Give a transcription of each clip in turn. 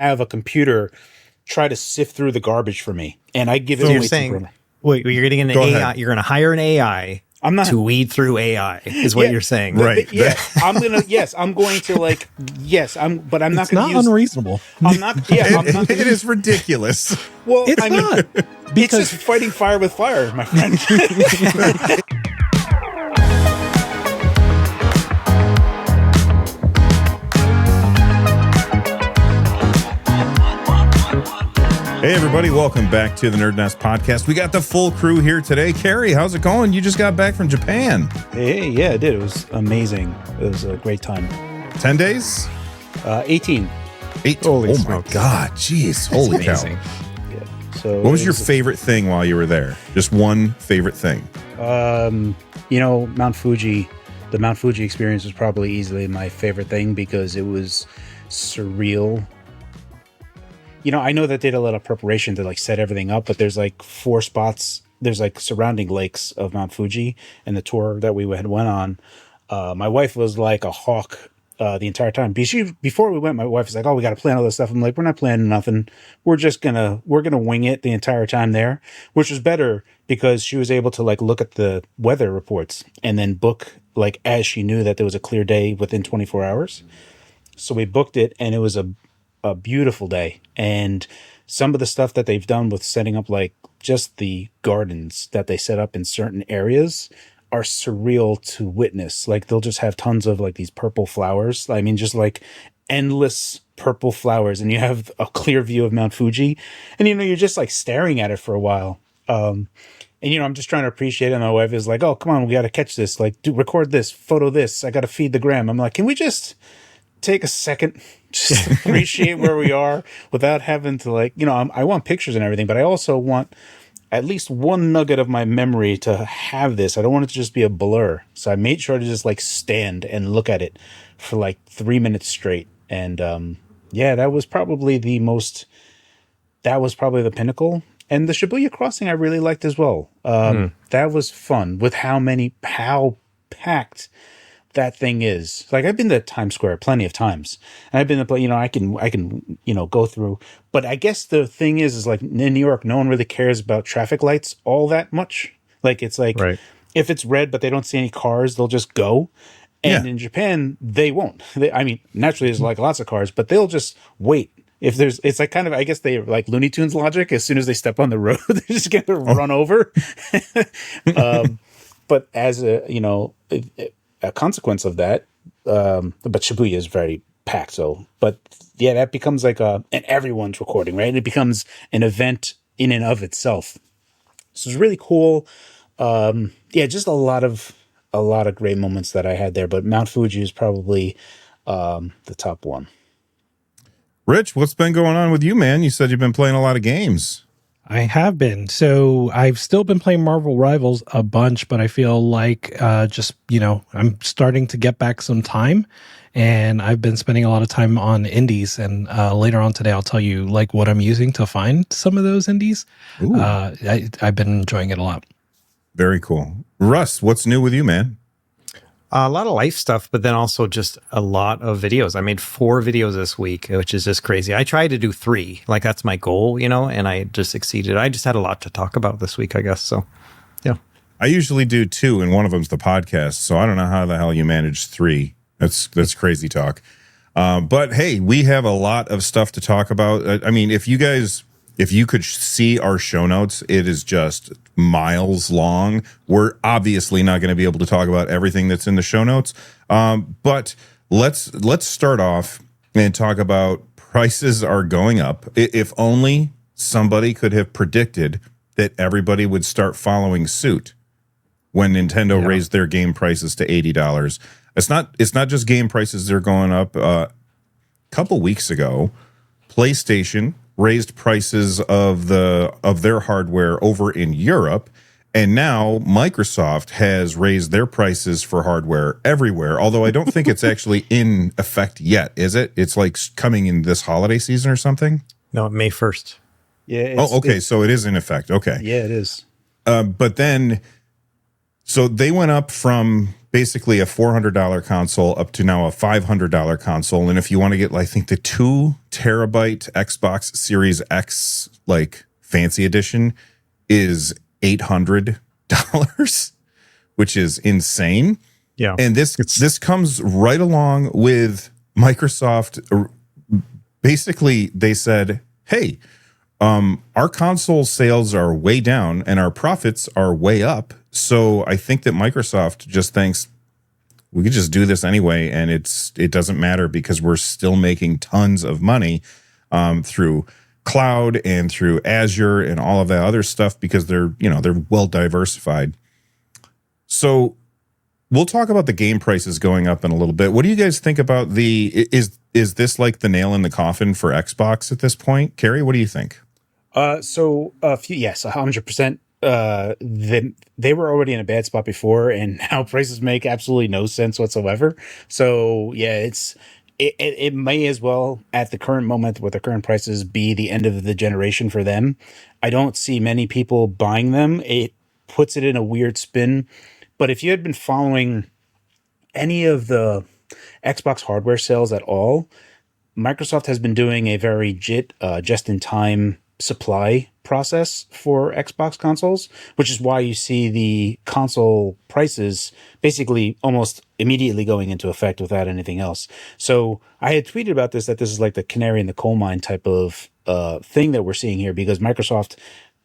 have a computer try to sift through the garbage for me, and I give it. So you're saying, wait, you're getting an AI. Ahead. You're going to hire an AI. I'm not to weed through AI. Is what you're saying, right? I'm going to like. Yes, but I'm not. It's not unreasonable. I'm not. Yeah, it is ridiculous. Well, it's not because it's just fighting fire with fire, my friend. Hey, everybody. Welcome back to the NerdNest podcast. We got the full crew here today. Carrie, how's it going? You just got back from Japan. Hey, yeah, I did. It was amazing. It was a great time. 10 days? 18. Oh, my God. Jeez. Holy cow. Yeah. So what was your favorite thing while you were there? Just one favorite thing? Mount Fuji. The Mount Fuji experience was probably easily my favorite thing because it was surreal. I know that they did a lot of preparation to like set everything up, but there's like 4 spots. There's like surrounding lakes of Mount Fuji, and the tour that we went on. My wife was like a hawk the entire time. Before we went, my wife was like, "Oh, we got to plan all this stuff." I'm like, "We're not planning nothing. We're gonna wing it the entire time there," which was better because she was able to like look at the weather reports and then book like as she knew that there was a clear day within 24 hours. So we booked it, and it was a beautiful day. And some of the stuff that they've done with setting up like just the gardens that they set up in certain areas are surreal to witness. Like they'll just have tons of like these purple flowers. I mean, just like endless purple flowers, and you have a clear view of Mount Fuji, and you're just like staring at it for a while. And I'm just trying to appreciate it. And my wife is like, "Oh, come on, we got to catch this. Like, record this, photo this. I got to feed the gram." I'm like, "Can we just take a second, just appreciate where we are without having to like, I want pictures and everything, but I also want at least one nugget of my memory to have this. I don't want it to just be a blur." So I made sure to just like stand and look at it for like 3 minutes straight. And that was probably the pinnacle. And the Shibuya crossing I really liked as well. That was fun with how packed that thing is. Like I've been to Times Square plenty of times, and I've been to, I can go through, but I guess the thing is like in New York, no one really cares about traffic lights all that much. Like it's like, right. If it's red, but they don't see any cars, they'll just go. And in Japan, they won't. Naturally there's like lots of cars, but they'll just wait. It's like kind of, I guess they like Looney Tunes logic. As soon as they step on the road, they're just going to run over. But as a consequence of that, but Shibuya is very packed. So, but yeah, that becomes like and everyone's recording, right? It becomes an event in and of itself. So it's really cool. Just a lot of great moments that I had there. But Mount Fuji is probably the top one. Rich, what's been going on with you, man? You said you've been playing a lot of games. I have been. So I've still been playing Marvel Rivals a bunch, but I feel like I'm starting to get back some time, and I've been spending a lot of time on indies. And later on today, I'll tell you like what I'm using to find some of those indies. I've been enjoying it a lot. Very cool. Russ, what's new with you, man? A lot of life stuff, but then also just a lot of videos. I made 4 videos this week, which is just crazy. I tried to do 3. Like that's my goal, and I just succeeded. I just had a lot to talk about this week, I guess. So, yeah. I usually do 2, and one of them's the podcast. So I don't know how the hell you managed 3. That's crazy talk. But hey, we have a lot of stuff to talk about. I mean, if you could see our show notes, it is just miles long. We're obviously not going to be able to talk about everything that's in the show notes. But let's start off and talk about prices are going up. If only somebody could have predicted that everybody would start following suit when Nintendo raised their game prices to $80. It's not just game prices that are going up. A couple weeks ago, PlayStation raised prices of their hardware over in Europe, and now Microsoft has raised their prices for hardware everywhere, although I don't think it's actually in effect yet, is it? It's like coming in this holiday season or something? No, May 1st. Yeah. So it is in effect. Okay. Yeah, it is. But then So they went up from basically a $400 console up to now a $500 console. And if you want to get, I think, the 2 terabyte Xbox Series X, like fancy edition, is $800, which is insane. Yeah. And this comes right along with Microsoft. Basically, they said, hey, our console sales are way down and our profits are way up. So I think that Microsoft just thinks we could just do this anyway, and it doesn't matter because we're still making tons of money through cloud and through Azure and all of that other stuff because they're well diversified. So we'll talk about the game prices going up in a little bit. What do you guys think about is this like the nail in the coffin for Xbox at this point? Carrie, what do you think? Yes, 100%. They were already in a bad spot before, and now prices make absolutely no sense whatsoever. So yeah, it may as well at the current moment with the current prices be the end of the generation for them. I don't see many people buying them. It puts it in a weird spin. But if you had been following any of the Xbox hardware sales at all, Microsoft has been doing a very just-in-time supply process for Xbox consoles, which is why you see the console prices basically almost immediately going into effect without anything else. So I had tweeted about this, that this is like the canary in the coal mine type of thing that we're seeing here, because Microsoft,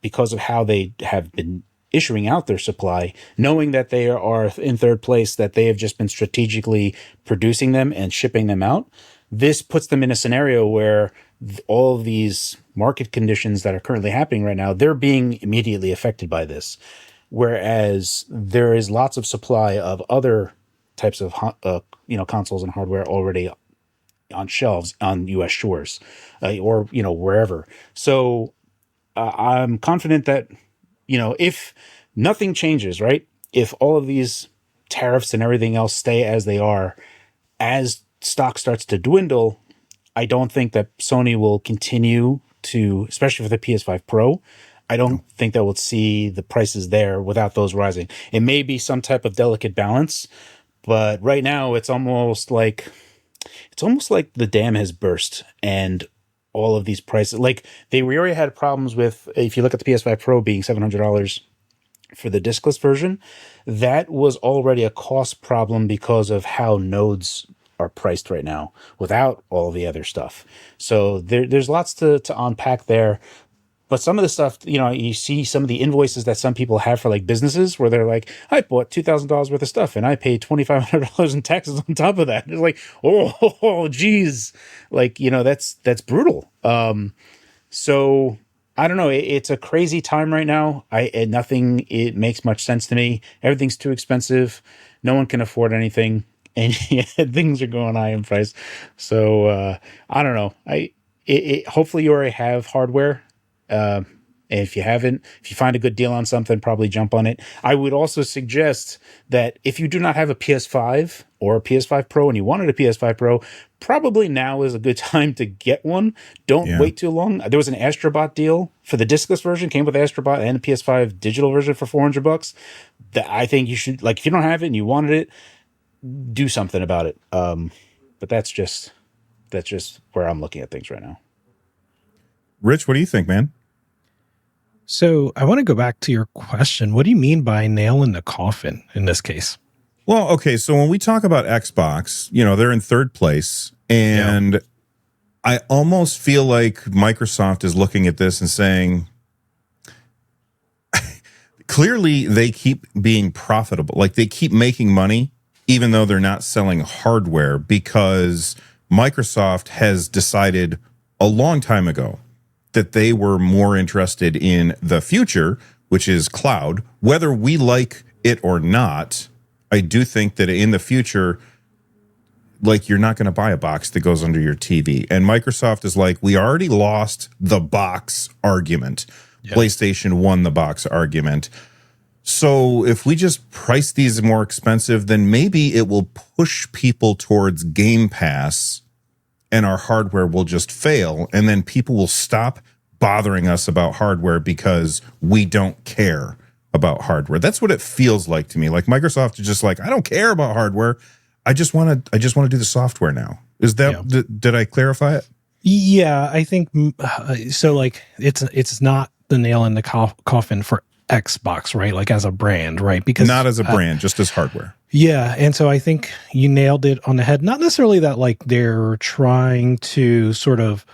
because of how they have been issuing out their supply, knowing that they are in third place, that they have just been strategically producing them and shipping them out. This puts them in a scenario where all of these market conditions that are currently happening right now, they're being immediately affected by this. Whereas there is lots of supply of other types of consoles and hardware already on shelves on U.S. shores or wherever. So I'm confident that if nothing changes, right? If all of these tariffs and everything else stay as they are, as stock starts to dwindle, I don't think that Sony will continue to, especially for the PS5 Pro, I don't think that we'll see the prices there without those rising. It may be some type of delicate balance, but right now it's almost like the dam has burst and all of these prices, like we already had problems with, if you look at the PS5 Pro being $700 for the discless version, that was already a cost problem because of how nodes are priced right now without all the other stuff. So there's lots to unpack there. But some of the stuff, you see some of the invoices that some people have for like businesses where they're like, I bought $2,000 worth of stuff and I paid $2,500 in taxes on top of that. It's like, oh, geez. Like, that's brutal. So I don't know. It's a crazy time right now. It makes much sense to me. Everything's too expensive. No one can afford anything. And things are going high in price. So I don't know. Hopefully you already have hardware. And if you haven't, if you find a good deal on something, probably jump on it. I would also suggest that if you do not have a PS5 or a PS5 Pro and you wanted a PS5 Pro, probably now is a good time to get one. Don't wait too long. There was an Astrobot deal for the discless version, came with Astrobot and a PS5 digital version for $400. That I think you should, like, if you don't have it and you wanted it, do something about it. But that's just where I'm looking at things right now. Rich, what do you think, man? So I want to go back to your question. What do you mean by nail in the coffin in this case? Well, okay, so when we talk about Xbox, they're in third place, and I almost feel like Microsoft is looking at this and saying, clearly they keep being profitable. Like, they keep making money, even though they're not selling hardware, because Microsoft has decided a long time ago that they were more interested in the future, which is cloud. Whether we like it or not, I do think that in the future, like, you're not going to buy a box that goes under your TV. And Microsoft is like, we already lost the box argument. Yep. PlayStation won the box argument. So if we just price these more expensive, then maybe it will push people towards Game Pass and our hardware will just fail. And then people will stop bothering us about hardware because we don't care about hardware. That's what it feels like to me. Like Microsoft is just like, I don't care about hardware. I just want to do the software now. Is that did I clarify it? Yeah, I think so. Like, it's not the nail in the coffin for Xbox, right? Like as a brand, right? Because not as a brand, just as hardware. Yeah, and so I think you nailed it on the head. Not necessarily that like they're trying to sort of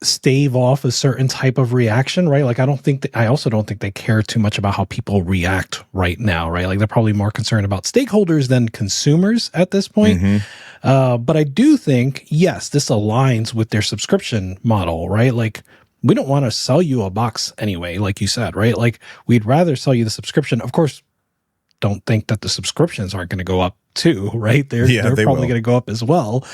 stave off a certain type of reaction, right? Like I also don't think they care too much about how people react right now, right? Like they're probably more concerned about stakeholders than consumers at this point. But I do think, yes, this aligns with their subscription model, right? Like we don't want to sell you a box anyway, like you said, right? Like we'd rather sell you the subscription. Of course, don't think that the subscriptions aren't going to go up too, right? They're probably going to go up as well,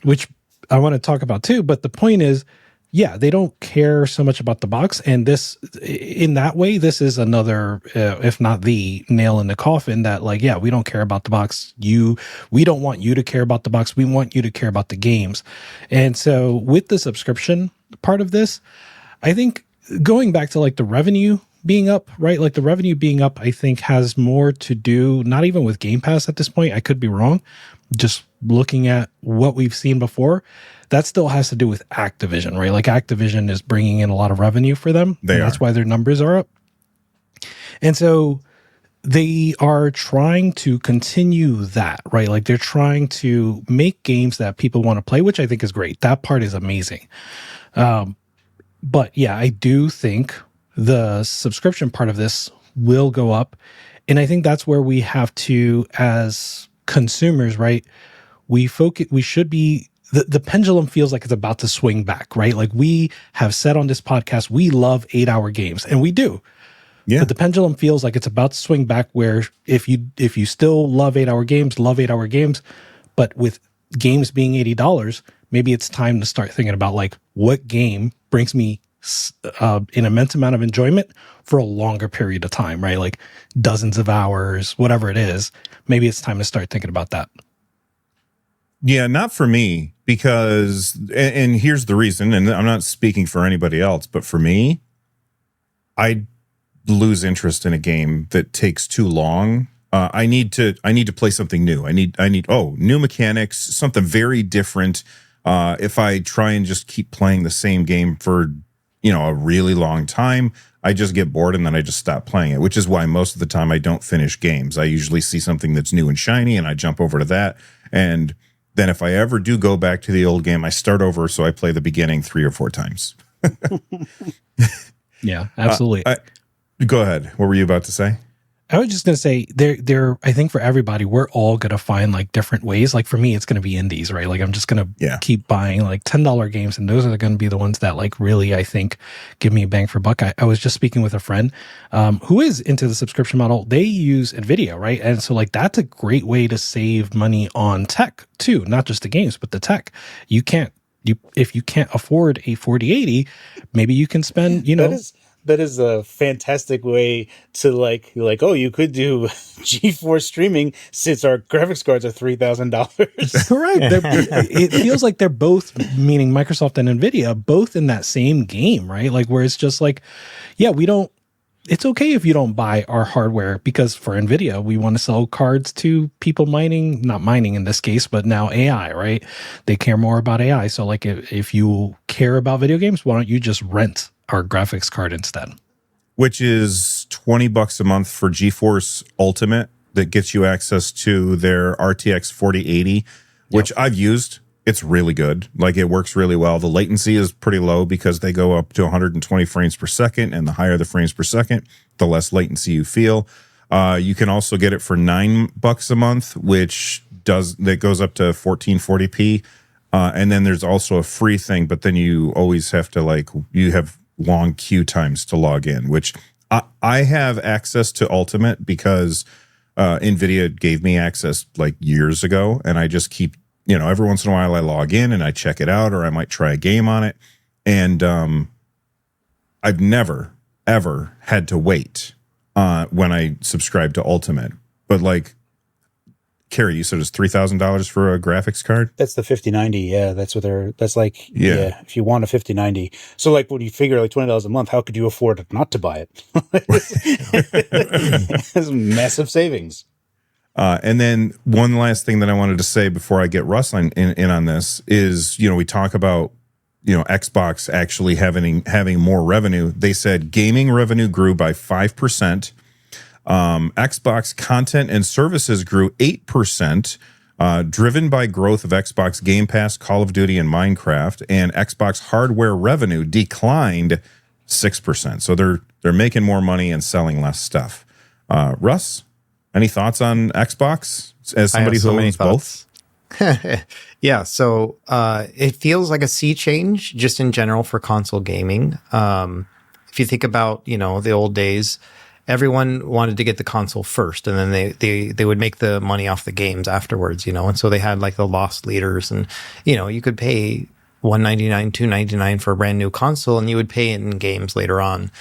which I want to talk about too. But the point is, yeah, they don't care so much about the box. And this, in that way, this is another, if not the nail in the coffin that like, yeah, we don't care about the box. We don't want you to care about the box. We want you to care about the games. And so with the subscription part of this, I think going back to like the revenue being up, right? Like the revenue being up, I think has more to do, not even with Game Pass at this point. I could be wrong. Just looking at what we've seen before, that still has to do with Activision, right? Like Activision is bringing in a lot of revenue for them. That's why their numbers are up. And so they are trying to continue that, right? Like they're trying to make games that people want to play, which I think is great. That part is amazing. But yeah, I do think the subscription part of this will go up. And I think that's where we have to, as consumers, right? We should be, the pendulum feels like it's about to swing back, right? Like we have said on this podcast, we love 8-hour games, and we do. Yeah. But the pendulum feels like it's about to swing back where if you still love 8-hour games, but with games being $80, maybe it's time to start thinking about like what game brings me an immense amount of enjoyment for a longer period of time, right? Like dozens of hours, whatever it is. Maybe it's time to start thinking about that. Yeah, not for me, because, and here's the reason, and I'm not speaking for anybody else, but for me, I lose interest in a game that takes too long. I need to play something new. I need new mechanics, something very different. If I try and just keep playing the same game for a really long time, I just get bored and then I just stop playing it, which is why most of the time I don't finish games. I usually see something that's new and shiny and I jump over to that. And then if I ever do go back to the old game, I start over. So I play the beginning 3 or 4 times. Yeah, absolutely. Go ahead. What were you about to say? I was just going to say I think for everybody, we're all going to find like different ways. Like for me, it's going to be indies, right? Like I'm just going to keep buying like $10 games. And those are going to be the ones that like really, I think, give me a bang for buck. I was just speaking with a friend who is into the subscription model. They use NVIDIA, right? And so like, that's a great way to save money on tech too, not just the games, but the tech. If you can't afford a 4080, maybe you can spend, That is a fantastic way to like, you could do GeForce streaming since our graphics cards are $3,000. Correct. It feels like they're both, meaning Microsoft and NVIDIA, both in that same game, right? Like where it's just like, yeah, it's okay if you don't buy our hardware because for NVIDIA, we want to sell cards to people not mining in this case, but now AI, right? They care more about AI. So like if you care about video games, why don't you just rent our graphics card instead? Which is $20 a month for GeForce Ultimate that gets you access to their RTX 4080, which I've used. It's really good. Like it works really well. The latency is pretty low because they go up to 120 frames per second, and the higher the frames per second, the less latency you feel. You can also get it for $9 a month, that goes up to 1440p. And then there's also a free thing, but then you always have to you have long queue times to log in, which I have access to Ultimate because NVIDIA gave me access like years ago, and I just keep, every once in a while I log in and I check it out, or I might try a game on it. And I've never, ever had to wait when I subscribe to Ultimate. But Carrie, you said it's $3,000 for a graphics card. That's the 5090. Yeah, that's what that's like. Yeah. If you want a 5090. So like when you figure like $20 a month, how could you afford not to buy it? It's massive savings. And then one last thing that I wanted to say before I get Russ in on this is, we talk about, Xbox actually having more revenue. They said gaming revenue grew by 5%. Xbox content and services grew 8%, driven by growth of Xbox Game Pass, Call of Duty, and Minecraft. And Xbox hardware revenue declined 6%. So they're making more money and selling less stuff. Russ, any thoughts on Xbox as somebody who owns both? Yeah, so it feels like a sea change just in general for console gaming. If you think about, the old days, everyone wanted to get the console first, and then they would make the money off the games afterwards, and so they had like the loss leaders, and you could pay $199, $299 for a brand new console, and you would pay it in games later on.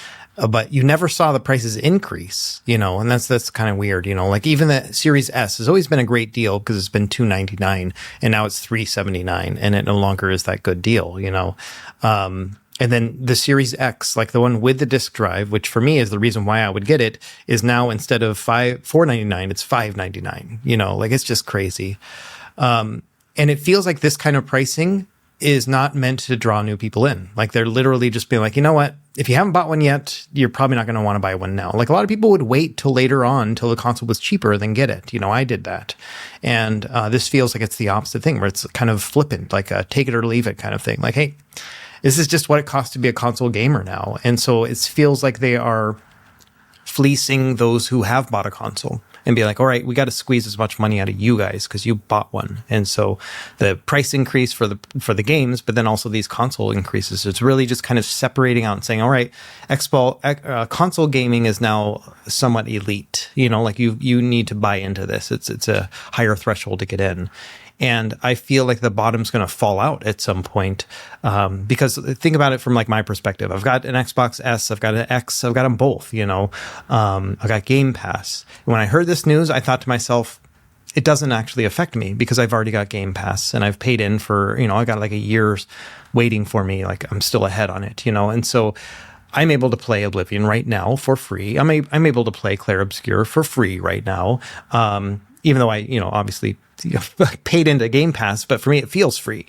But you never saw the prices increase, and that's kind of weird, like even the Series S has always been a great deal because it's been $299 and now it's $379 and it no longer is that good deal, and then the Series X, like the one with the disk drive, which for me is the reason why I would get it, is now instead of $499, it's $599, like it's just crazy. And it feels like this kind of pricing is not meant to draw new people in. Like they're literally just being like, you know what? If you haven't bought one yet, you're probably not going to want to buy one now. Like a lot of people would wait till later on, till the console was cheaper, than get it. I did that. And this feels like it's the opposite thing, where it's kind of flippant, like a take it or leave it kind of thing. Like, hey, this is just what it costs to be a console gamer now. And so it feels like they are fleecing those who have bought a console and be like, all right, we got to squeeze as much money out of you guys because you bought one. And so the price increase for the games, but then also these console increases, it's really just kind of separating out and saying, all right, console gaming is now somewhat elite. Like you need to buy into this. It's a higher threshold to get in. And I feel like the bottom's going to fall out at some point because think about it from like my perspective. I've got an Xbox S, I've got an X, I've got them both, I've got Game Pass. And when I heard this news, I thought to myself, it doesn't actually affect me because I've already got Game Pass and I've paid in for, I got like a year's waiting for me. Like I'm still ahead on it, and so I'm able to play Oblivion right now for free. I'm able to play Clair Obscur for free right now. Even though I, obviously paid into Game Pass, but for me, it feels free.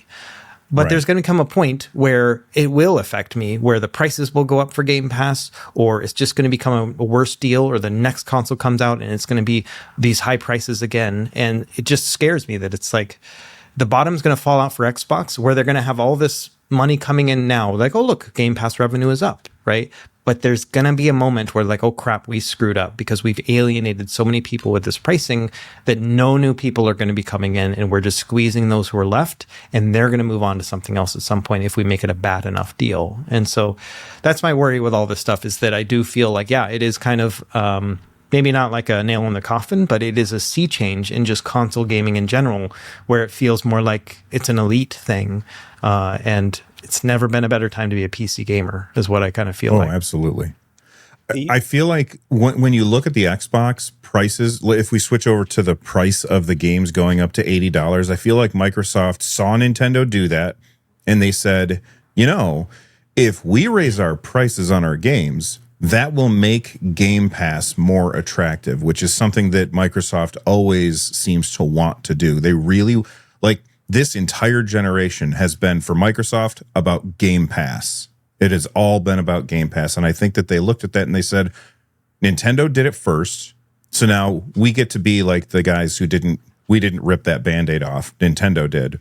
But Right. There's going to come a point where it will affect me, where the prices will go up for Game Pass, or it's just going to become a worse deal, or the next console comes out and it's going to be these high prices again. And it just scares me that it's like the bottom's going to fall out for Xbox, where they're going to have all this money coming in now. Like, oh, look, Game Pass revenue is up, right? But there's going to be a moment where like, oh crap, we screwed up because we've alienated so many people with this pricing that no new people are going to be coming in, and we're just squeezing those who are left, and they're going to move on to something else at some point if we make it a bad enough deal. And so that's my worry with all this stuff, is that I do feel like, yeah, it is kind of maybe not like a nail in the coffin, but it is a sea change in just console gaming in general, where it feels more like it's an elite thing. And it's never been a better time to be a PC gamer, is what I kind of feel like. Oh, absolutely. I feel like when you look at the Xbox prices, if we switch over to the price of the games going up to $80, I feel like Microsoft saw Nintendo do that, and they said, if we raise our prices on our games, that will make Game Pass more attractive, which is something that Microsoft always seems to want to do. They really, like, this entire generation has been, for Microsoft, about Game Pass. It has all been about Game Pass. And I think that they looked at that and they said, Nintendo did it first. So now we get to be like the guys who we didn't rip that Band-Aid off. Nintendo did.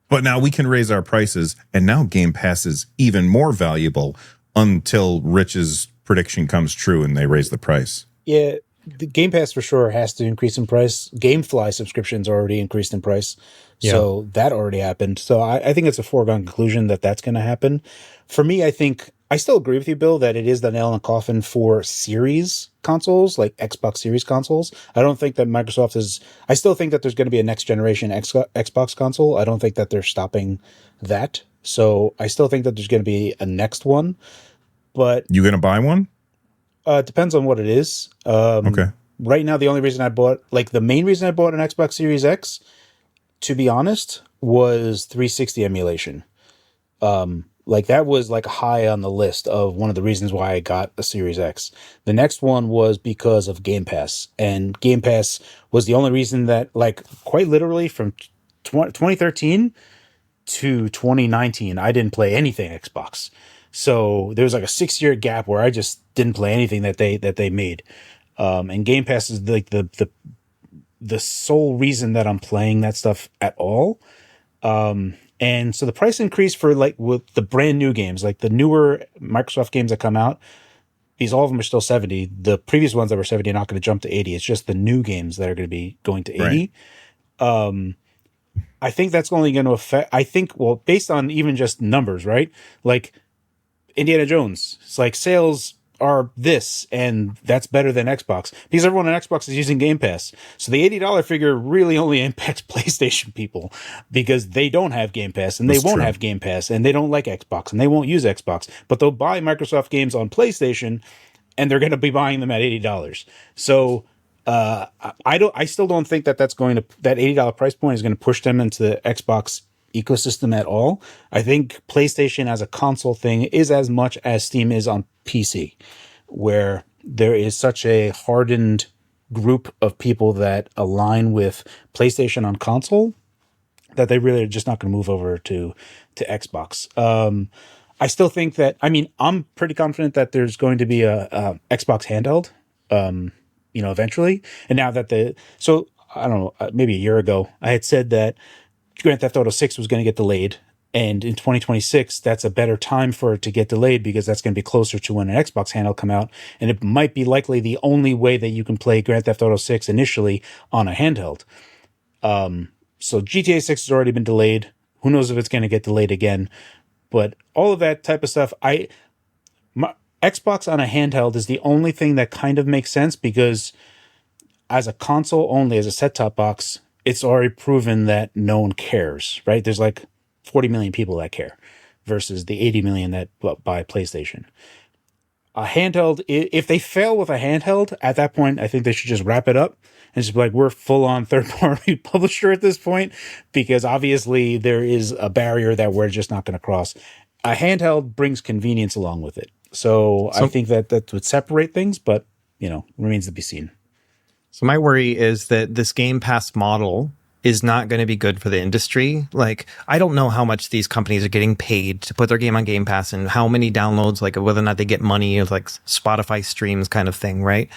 But now we can raise our prices. And now Game Pass is even more valuable until Rich's prediction comes true and they raise the price. Yeah, the Game Pass for sure has to increase in price. GameFly subscriptions already increased in price. Yeah. So that already happened. So I think it's a foregone conclusion that that's going to happen. For me, I think I still agree with you, Bill, that it is the nail in the coffin for series consoles, like Xbox Series consoles. I don't think that Microsoft is. I still think that there's going to be a next generation Xbox console. I don't think that they're stopping that. So I still think that there's going to be a next one. But you going to buy one? It depends on what it is. Okay. right now, the only reason I bought, like the main reason I bought an Xbox Series X, to be honest, was 360 emulation. Like that was like high on the list of one of the reasons why I got a Series X. The next one was because of Game Pass, and Game Pass was the only reason that, like, quite literally from 2013 to 2019, I didn't play anything Xbox. So there was like a 6-year gap where I just didn't play anything that they made. And Game Pass is like the sole reason that I'm playing that stuff at all. And so the price increase for, like, with the brand new games, like the newer Microsoft games that come out, these all of them are still 70. The previous ones that were 70 are not going to jump to 80. It's just the new games that are going to be going to 80. Right. I think that's only going to affect, I think, well, based on even just numbers, right? Like Indiana Jones, it's like sales are this, and that's better than Xbox because everyone on Xbox is using Game Pass. So the $80 figure really only impacts PlayStation people because they don't have Game Pass, and they won't have Game Pass, and they don't like Xbox, and they won't use Xbox, but they'll buy Microsoft games on PlayStation, and they're going to be buying them at $80. So I still don't think that that $80 price point is going to push them into the Xbox ecosystem at all. I think PlayStation as a console thing is as much as Steam is on PC, where there is such a hardened group of people that align with PlayStation on console that they really are just not going to move over to Xbox. I still think that, I mean, I'm pretty confident that there's going to be a Xbox handheld, eventually. And now that so I don't know, maybe a year ago, I had said that Grand Theft Auto 6 was going to get delayed. And in 2026, that's a better time for it to get delayed because that's going to be closer to when an Xbox handheld come out. And it might be likely the only way that you can play Grand Theft Auto 6 initially on a handheld. So GTA 6 has already been delayed. Who knows if it's going to get delayed again. But all of that type of stuff, Xbox on a handheld is the only thing that kind of makes sense because as a console only, as a set-top box, it's already proven that no one cares, right? There's like 40 million people that care versus the 80 million that buy PlayStation. A handheld, if they fail with a handheld, at that point, I think they should just wrap it up and just be like, we're full-on third-party publisher at this point, because obviously there is a barrier that we're just not going to cross. A handheld brings convenience along with it. So I think that would separate things, but, remains to be seen. So my worry is that this Game Pass model is not going to be good for the industry. Like, I don't know how much these companies are getting paid to put their game on Game Pass and how many downloads, like whether or not they get money, like Spotify streams kind of thing, right?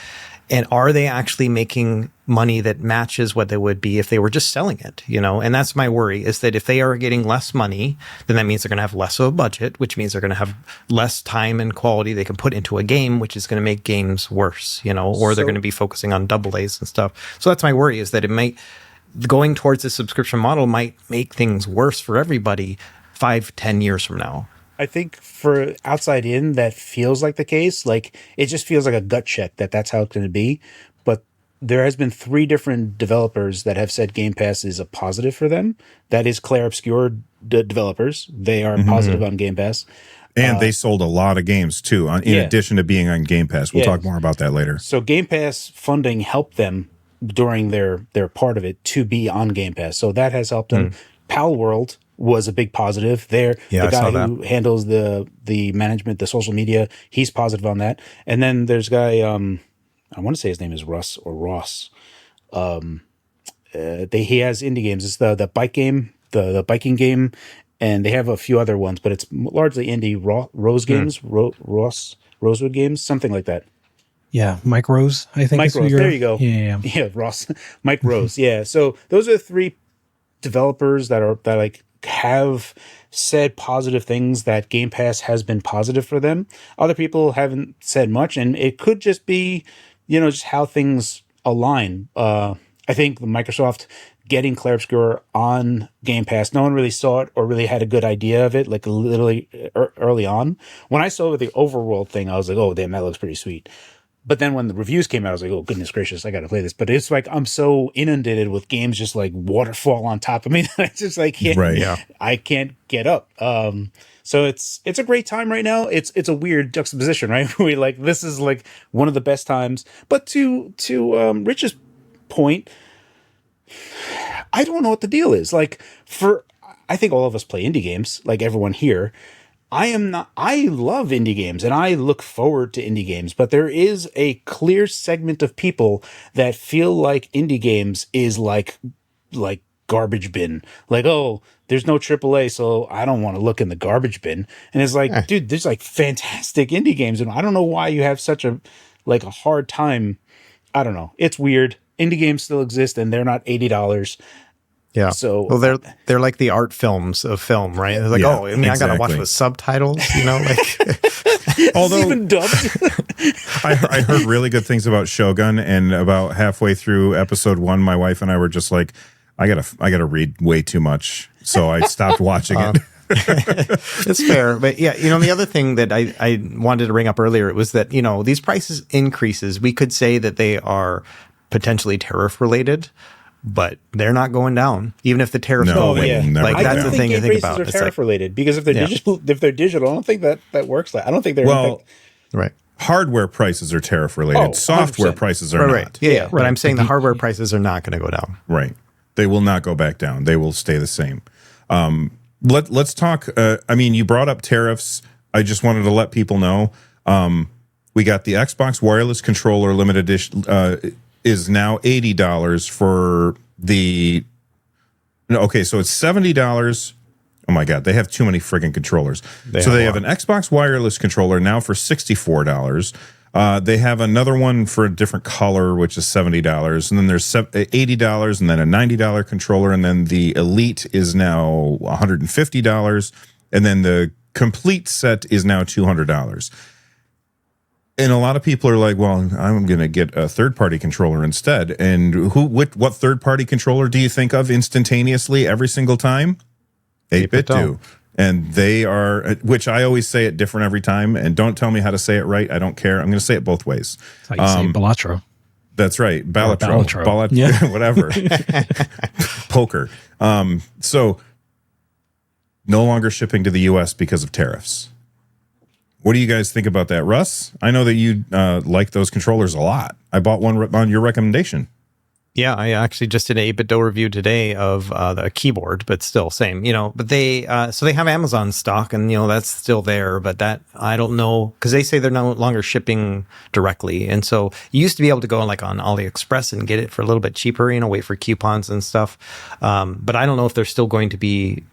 And are they actually making money that matches what they would be if they were just selling it, And that's my worry, is that if they are getting less money, then that means they're going to have less of a budget, which means they're going to have less time and quality they can put into a game, which is going to make games worse, or they're going to be focusing on double A's and stuff. So that's my worry, is that going towards the subscription model might make things worse for everybody 5-10 years from now. I think for outside in, that feels like the case. Like, it just feels like a gut check that that's how it's going to be. But there has been 3 different developers that have said Game Pass is a positive for them. That is Clair Obscur developers. They are positive on Game Pass. And they sold a lot of games, too, in addition to being on Game Pass. We'll talk more about that later. So Game Pass funding helped them during their part of it to be on Game Pass. So that has helped them. Pal World was a big positive there. The guy who handles the management, the social media, he's positive on that. And then there's a guy, I want to say his name is Russ or Ross. He has indie games. It's the bike game, the biking game, and they have a few other ones, but it's largely indie Rose games, Rosewood games, something like that. Yeah, Mike Rose, I think. Mike Rose, there you go. Yeah, Ross, Mike Rose. Yeah, so those are 3 developers that have said positive things, that Game Pass has been positive for them. Other people haven't said much, and it could just be, just how things align. I think Microsoft getting Clair Obscur on Game Pass, no one really saw it or really had a good idea of it, like literally early on. When I saw the overworld thing, I was like, oh, damn, that looks pretty sweet. But then when the reviews came out, I was like, oh, goodness gracious, I got to play this. But it's like I'm so inundated with games just like waterfall on top of me that I just like can't, Right. Yeah. I can't get up. So it's a great time right now. It's a weird juxtaposition, right? We like this is like one of the best times. But to Rich's point, I don't know what the deal is. Like I think all of us play indie games, like everyone here. I love indie games and I look forward to indie games, but there is a clear segment of people that feel like indie games is like garbage bin. Like, oh, there's no AAA, so I don't want to look in the garbage bin. And it's like, dude, there's like fantastic indie games. And I don't know why you have such a hard time. I don't know. It's weird. Indie games still exist and they're not $80. Yeah. So well, they're like the art films of film, right? It's like, Yeah, I got to watch with subtitles, like. Although even dubbed. I heard really good things about Shogun, and about halfway through episode 1, my wife and I were just like, I gotta read way too much, so I stopped watching it. It's fair. But yeah, the other thing that I wanted to bring up earlier was that, these prices increases, we could say that they are potentially tariff related, but they're not going down, even if the tariffs go away. Like that's the thing to think about. It's tariff related because if they're digital, I don't think that works. I don't think they're right. Hardware prices are tariff related. Software 100%. Prices are right. not. Yeah. But I'm saying the hardware prices are not going to go down. Right. They will not go back down. They will stay the same. Let's talk. You brought up tariffs. I just wanted to let people know. We got the Xbox Wireless Controller Limited Edition. Is now $80 for the. No, okay, so it's $70. Oh my God, they have too many friggin' controllers. They have an Xbox Wireless Controller now for $64. They have another one for a different color, which is $70, and then there's $80, and then a $90 controller, and then the Elite is now $150, and then the complete set is now $200. And a lot of people are like, well, I'm going to get a third-party controller instead. And what third-party controller do you think of instantaneously every single time? 8-Bit Do. And they are, which I always say it different every time. And don't tell me how to say it right. I don't care. I'm going to say it both ways. That's how you say Balatro. That's right. Balatro. Yeah. Whatever. Poker. So no longer shipping to the U.S. because of tariffs. What do you guys think about that, Russ? I know that you like those controllers a lot. I bought one on your recommendation. Yeah, I actually just did an 8-Bit Do review today of the keyboard, but still same, But they so they have Amazon stock, and that's still there. But that I don't know because they say they're no longer shipping directly, and so you used to be able to go on AliExpress and get it for a little bit cheaper, wait for coupons and stuff. But I don't know if they're still going to be,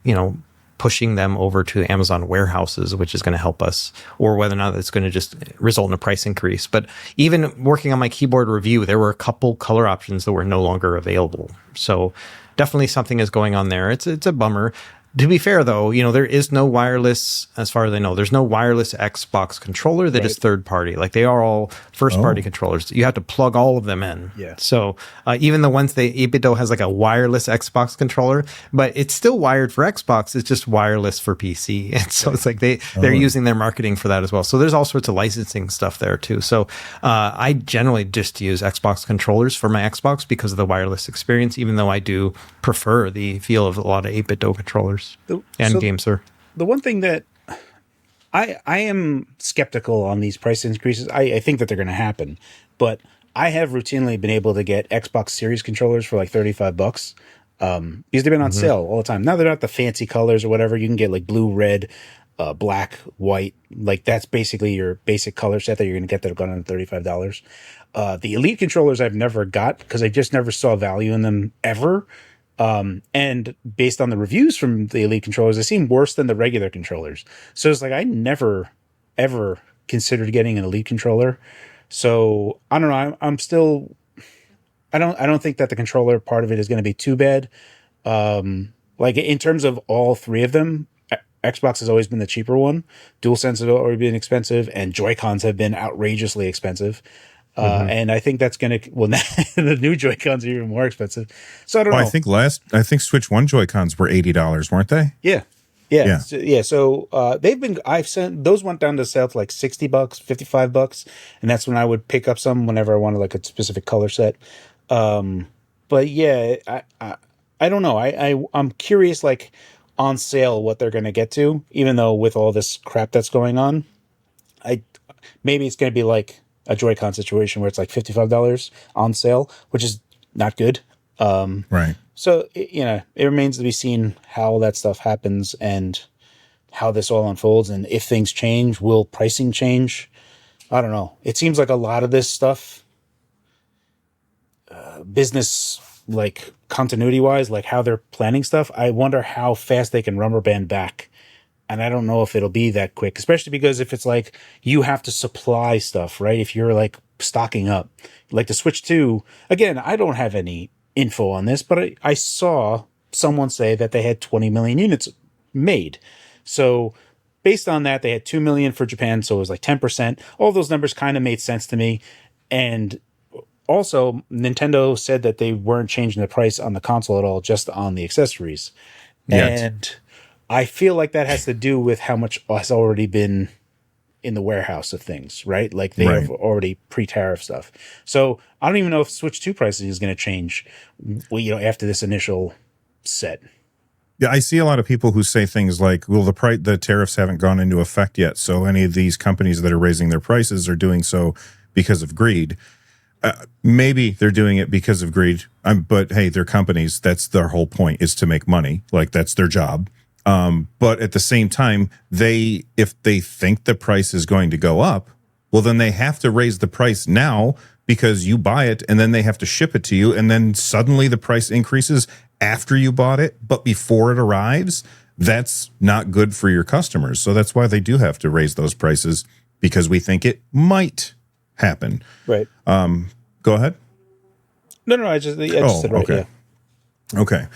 pushing them over to Amazon warehouses, which is going to help us, or whether or not it's going to just result in a price increase. But even working on my keyboard review, there were a couple color options that were no longer available. So definitely something is going on there. It's a bummer. To be fair, though, there is no wireless, as far as I know, there's no wireless Xbox controller that is third party. Like they are all first party controllers. You have to plug all of them in. Yeah. So even the ones 8-Bit Do has like a wireless Xbox controller, but it's still wired for Xbox. It's just wireless for PC. And so it's like they're using their marketing for that as well. So there's all sorts of licensing stuff there too. So I generally just use Xbox controllers for my Xbox because of the wireless experience, even though I do prefer the feel of a lot of 8-Bit Do controllers. Game, sir. The one thing that I am skeptical on these price increases, I think that they're going to happen, but I have routinely been able to get Xbox Series controllers for like $35 because they've been on sale all the time. Now they're not the fancy colors or whatever. You can get like blue, red, black, white. Like that's basically your basic color set that you're going to get that are going on $35. The Elite controllers I've never got because I just never saw value in them ever. And based on the reviews from the Elite controllers, they seem worse than the regular controllers. So it's like I never ever considered getting an Elite controller. So I don't know. I'm still. I don't think that the controller part of it is going to be too bad. Like in terms of all three of them, Xbox has always been the cheaper one. DualSense has already been expensive, and Joy-Cons have been outrageously expensive. And I think that's going to, now the new Joy-Cons are even more expensive. So I don't know. I think Switch 1 Joy-Cons were $80, weren't they? Yeah. Yeah. So I've sent those went down to sale for like $60, $55, and that's when I would pick up some whenever I wanted like a specific color set. But yeah, I don't know. I'm curious, like on sale, what they're going to get to, even though with all this crap that's going on, maybe it's going to be like a Joy-Con situation where it's like $55 on sale, which is not good. Right. So, it remains to be seen how that stuff happens and how this all unfolds. And if things change, will pricing change? I don't know. It seems like a lot of this stuff, business, like continuity wise, like how they're planning stuff, I wonder how fast they can rubber band back. And I don't know if it'll be that quick, especially because if it's like you have to supply stuff, right? If you're like stocking up, like the Switch 2, again, I don't have any info on this, but I saw someone say that they had 20 million units made. So based on that, they had 2 million for Japan. So it was like 10%. All those numbers kind of made sense to me. And also Nintendo said that they weren't changing the price on the console at all, just on the accessories. Yet. And I feel like that has to do with how much has already been in the warehouse of things, right? Like they have already pre-tariff stuff. So I don't even know if Switch 2 pricing is going to change, after this initial set. Yeah, I see a lot of people who say things like, well, the tariffs haven't gone into effect yet, so any of these companies that are raising their prices are doing so because of greed. Maybe they're doing it because of greed, but hey, they're companies. That's their whole point, is to make money. Like, that's their job. But at the same time, if they think the price is going to go up, well, then they have to raise the price now because you buy it and then they have to ship it to you. And then suddenly the price increases after you bought it, but before it arrives. That's not good for your customers. So that's why they do have to raise those prices, because we think it might happen. Right. Go ahead. No, I just said right. Okay. Yeah. Okay.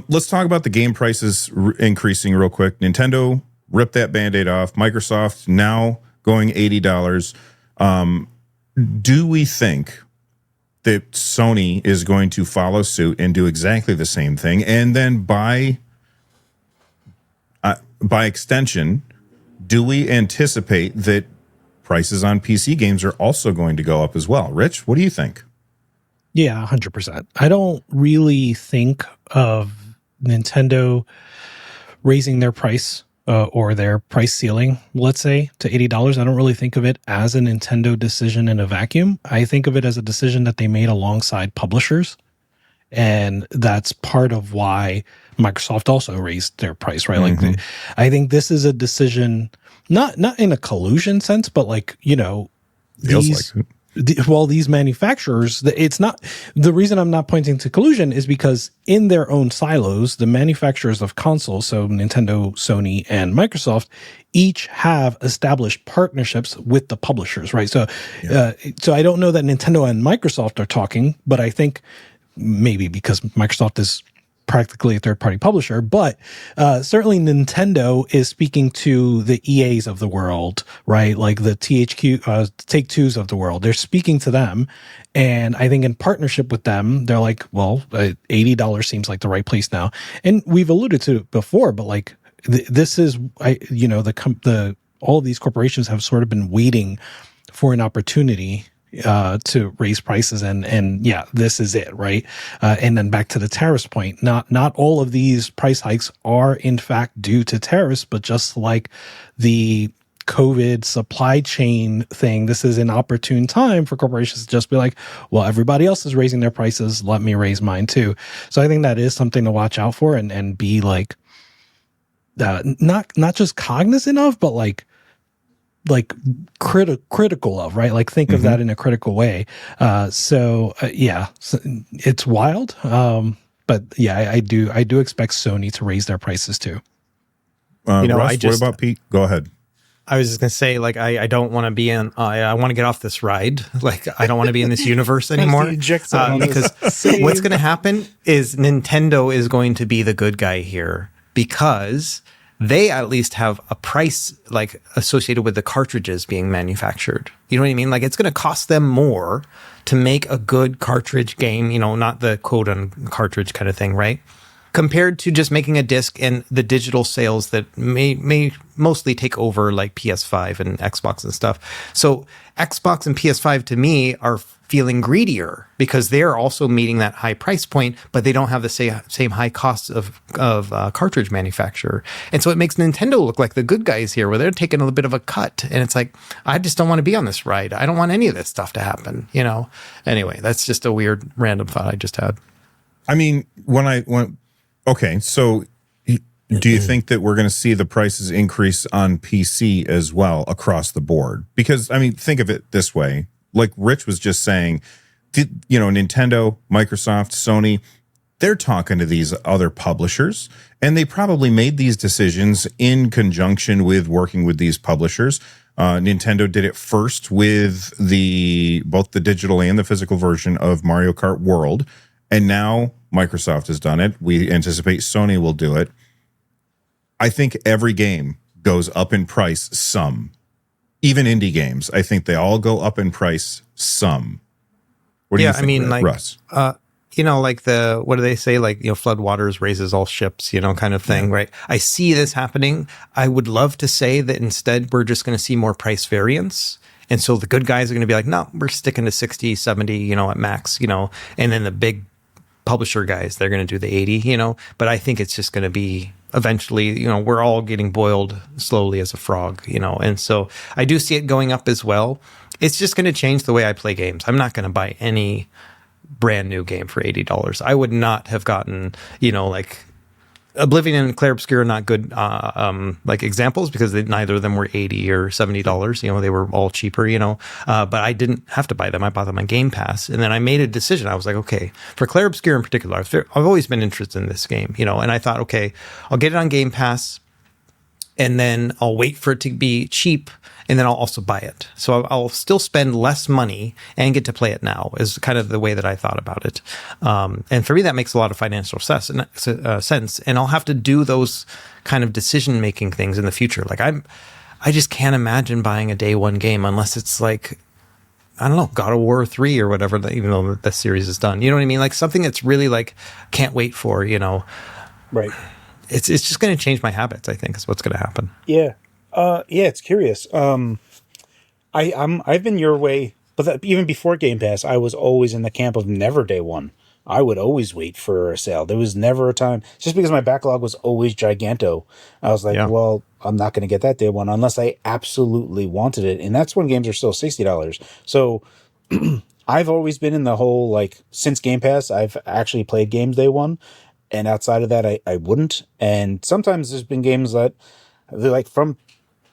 Let's talk about the game prices increasing real quick. Nintendo ripped that Band-Aid off. Microsoft now going $80. Do we think that Sony is going to follow suit and do exactly the same thing? And then by extension, do we anticipate that prices on PC games are also going to go up as well? Rich, what do you think? Yeah, 100%. I don't really think of Nintendo raising their price or their price ceiling, let's say, to $80. I don't really think of it as a Nintendo decision in a vacuum. I think of it as a decision that they made alongside publishers. And that's part of why Microsoft also raised their price, right? Mm-hmm. Like, I think this is a decision, not in a collusion sense, but like, Feels like it. These manufacturers, it's not, the reason I'm not pointing to collusion is because in their own silos, the manufacturers of consoles, so Nintendo, Sony, and Microsoft, each have established partnerships with the publishers, right? So, so I don't know that Nintendo and Microsoft are talking, but I think maybe because Microsoft is practically a third-party publisher, but certainly Nintendo is speaking to the EAs of the world, right? Like the Take-Twos of the world. They're speaking to them, and I think in partnership with them, they're like, well, $80 seems like the right place now. And we've alluded to it before, but like this is, all of these corporations have sort of been waiting for an opportunity to raise prices, and yeah, this is it, right? And then back to the tariffs point, not all of these price hikes are in fact due to tariffs, but just like the COVID supply chain thing, this is an opportune time for corporations to just be like, well, everybody else is raising their prices, let me raise mine too. So I think that is something to watch out for and be like, not just cognizant of, but like critical of, right? Like think of that in a critical way. Yeah, so it's wild. But yeah, I do expect Sony to raise their prices too. Russ, what about Pete? Go ahead. I was just going to say, like, I don't want to be in, I want to get off this ride. Like, I don't want to be in this universe anymore. Because what's going to happen is Nintendo is going to be the good guy here, because they at least have a price like associated with the cartridges being manufactured. You know what I mean? Like, it's going to cost them more to make a good cartridge game, not the code on cartridge kind of thing, right? compared to just making a disc and the digital sales that may mostly take over like PS5 and Xbox and stuff. So Xbox and PS5 to me are feeling greedier because they're also meeting that high price point, but they don't have the same high costs of cartridge manufacturer. And so it makes Nintendo look like the good guys here, where they're taking a little bit of a cut. And it's like, I just don't want to be on this ride. I don't want any of this stuff to happen, you know? Anyway, that's just a weird random thought I just had. I mean, okay, so do you think that we're going to see the prices increase on PC as well across the board? Because, I mean, think of it this way. Like Rich was just saying, you know, Nintendo, Microsoft, Sony, they're talking to these other publishers, and they probably made these decisions in conjunction with working with these publishers. Nintendo did it first with both the digital and the physical version of Mario Kart World, and now Microsoft has done it. We anticipate Sony will do it. I think every game goes up in price some. Even indie games, I think they all go up in price some. What do you think, I mean, like, Russ? you know, like what do they say? Like, you know, flood waters raises all ships, you know, kind of thing, right? I see this happening. I would love to say that instead we're just going to see more price variance. And so the good guys are going to be like, no, we're sticking to 60, 70, you know, at max, you know, and then the big publisher guys, they're going to do the 80, you know, but I think it's just going to be eventually, you know, we're all getting boiled slowly as a frog, you know, and so I do see it going up as well. It's just going to change the way I play games. I'm not going to buy any brand new game for $80. I would not have gotten, you know, like Oblivion and Clair Obscur are not good like examples because neither of them were $80 or $70. You know, they were all cheaper, you know, but I didn't have to buy them. I bought them on Game Pass. And then I made a decision. I was like, okay, for Clair Obscur in particular, I've always been interested in this game, you know, and I thought, okay, I'll get it on Game Pass and then I'll wait for it to be cheap, and then I'll also buy it. So I'll still spend less money and get to play it now, is kind of the way that I thought about it. And for me, that makes a lot of financial sense. And I'll have to do those kind of decision-making things in the future. Like I just can't imagine buying a day one game unless it's like, I don't know, God of War 3 or whatever, even though the series is done. You know what I mean? Like something that's really like, can't wait for, you know. Right. It's just going to change my habits, I think, is what's going to happen. Yeah. Yeah, it's curious. I've been your way, but even before Game Pass, I was always in the camp of never day one. I would always wait for a sale. There was never a time, just because my backlog was always giganto. I was like, well, I'm not going to get that day one unless I absolutely wanted it. And that's when games are still $60. So I've always been in the whole, like, since Game Pass, I've actually played games day one. And outside of that, I wouldn't. And sometimes there's been games that, they're like from,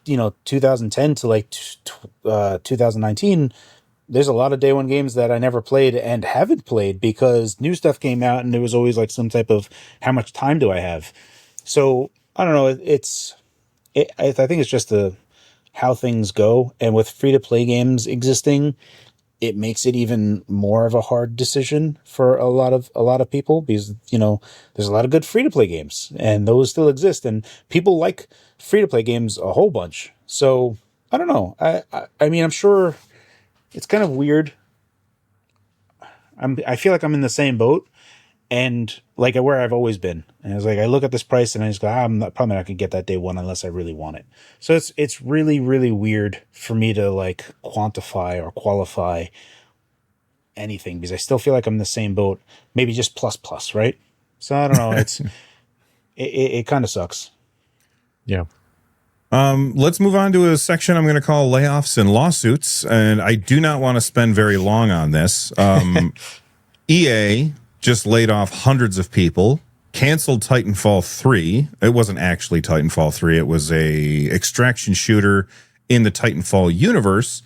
you know, 2010 to like 2019, there's a lot of day one games that I never played and haven't played because new stuff came out and there was always like some type of how much time do I have? So I don't know. I think it's just how things go. And with free to play games existing, it makes it even more of a hard decision for a lot of people because, you know, there's a lot of good free to play games and those still exist and people like free to play games a whole bunch. So I don't know. I mean, I'm sure it's kind of weird. I feel like I'm in the same boat and like where I've always been. And it's like, I look at this price and I just go, probably not gonna get that day one unless I really want it. So it's really, really weird for me to like quantify or qualify anything because I still feel like I'm in the same boat, maybe just plus, right? So I don't know. It kind of sucks. Yeah. Let's move on to a section I'm going to call Layoffs and Lawsuits. And I do not want to spend very long on this. EA just laid off hundreds of people, canceled Titanfall 3. It wasn't actually Titanfall 3. It was a extraction shooter in the Titanfall universe.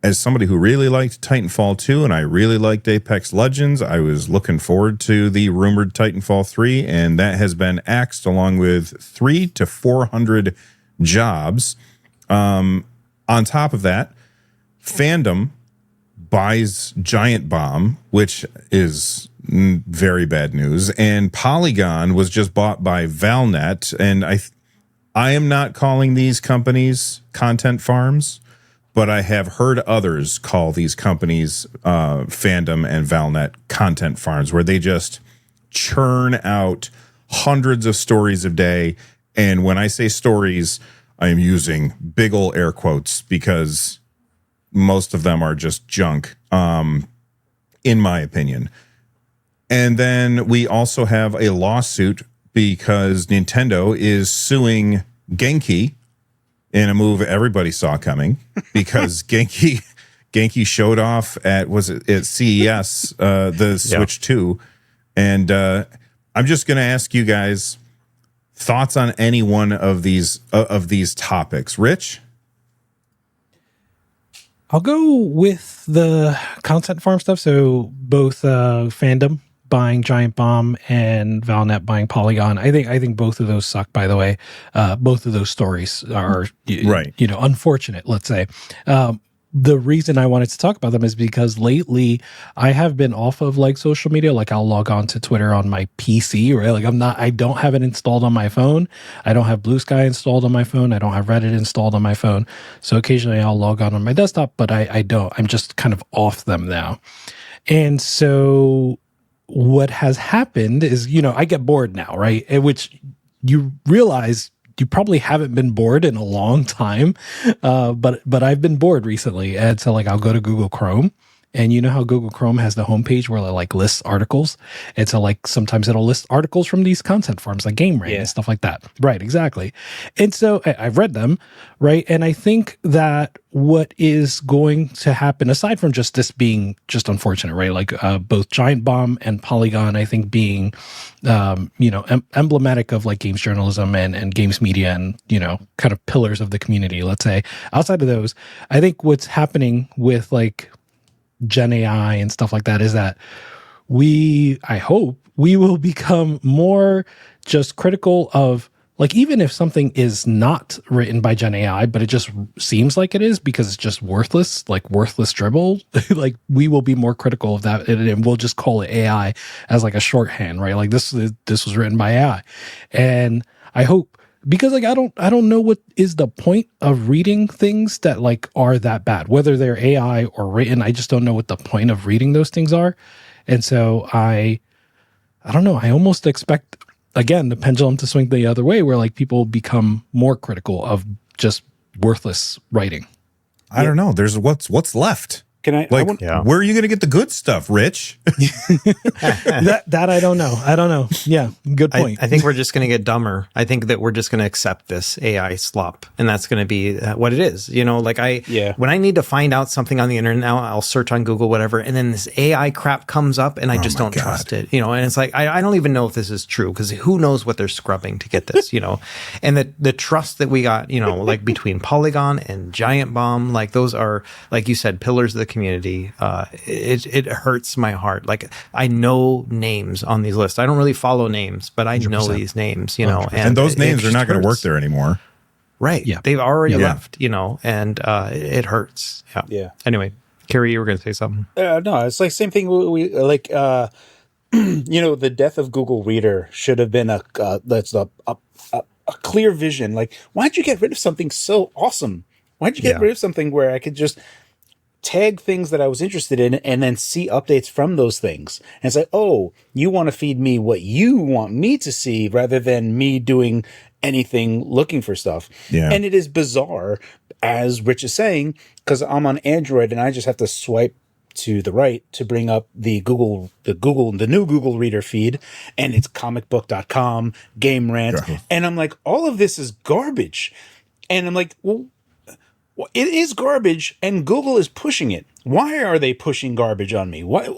As somebody who really liked Titanfall 2 and I really liked Apex Legends, I was looking forward to the rumored Titanfall 3, and that has been axed along with 300 to 400 jobs. On top of that, Fandom buys Giant Bomb, which is very bad news, and Polygon was just bought by Valnet, and I am not calling these companies content farms, but I have heard others call these companies, Fandom and Valnet, content farms, where they just churn out hundreds of stories a day. And when I say stories, I am using big ol' air quotes because most of them are just junk, in my opinion. And then we also have a lawsuit because Nintendo is suing Genki in a move everybody saw coming because Genki showed off at CES, the Switch 2. And I'm just going to ask you guys thoughts on any one of these topics. Rich? I'll go with the content farm stuff. So both fandom buying Giant Bomb and Valnet buying Polygon. I think both of those suck, by the way. Both of those stories are right. Unfortunate, let's say. The reason I wanted to talk about them is because lately I have been off of like social media. Like I'll log on to Twitter on my PC, right? Like I don't have it installed on my phone. I don't have Blue Sky installed on my phone. I don't have Reddit installed on my phone. So occasionally I'll log on my desktop, but I don't. I'm just kind of off them now. And so what has happened is, I get bored now, right? Which you realize you probably haven't been bored in a long time, but I've been bored recently. And so like I'll go to Google Chrome, and you know how Google Chrome has the homepage where it like lists articles. And so like sometimes it'll list articles from these content forums like Game Rain and stuff like that. Right, exactly. And so I've read them, right? And I think that what is going to happen, aside from just this being just unfortunate, right? Like both Giant Bomb and Polygon, I think being, emblematic of like games journalism and games media and, kind of pillars of the community, let's say. Outside of those, I think what's happening with like Gen AI and stuff like that is that I hope we will become more just critical of like, even if something is not written by Gen AI, but it just seems like it is because it's just worthless dribble, like we will be more critical of that, and we'll just call it AI as like a shorthand, right? Like this was written by AI. And I hope, because like I don't know what is the point of reading things that like are that bad, whether they're AI or written. I just don't know what the point of reading those things are. And so I don't know. I almost expect, again, the pendulum to swing the other way, where like people become more critical of just worthless writing. I don't know. There's what's left. Can I? Like, where are you going to get the good stuff, Rich? that I don't know. I don't know. Yeah, good point. I think we're just going to get dumber. I think that we're just going to accept this AI slop, and that's going to be what it is. When I need to find out something on the internet now, I'll search on Google, whatever, and then this AI crap comes up, and I just don't trust it. And it's like I don't even know if this is true, because who knows what they're scrubbing to get this. And the trust that we got, like between Polygon and Giant Bomb, like those are, like you said, pillars of the community. It hurts my heart. Like I know names on these lists. I don't really follow names, but I 100%. Know these names, and those names are not going to work there anymore. Right. Yeah. They've already left, and it hurts. Yeah. Yeah. Anyway, Carrie, you were going to say something. No, it's like same thing. We like, the death of Google Reader should have been a clear vision. Like, why'd you get rid of something so awesome? Why'd you get rid of something where I could just tag things that I was interested in and then see updates from those things and say, oh, you want to feed me what you want me to see rather than me doing anything looking for stuff. Yeah. And it is bizarre, as Rich is saying, because I'm on Android and I just have to swipe to the right to bring up the new Google Reader feed, and it's comicbook.com, Game Rant. And I'm like, all of this is garbage. And I'm like, well, it is garbage, and Google is pushing it. Why are they pushing garbage on me? Why,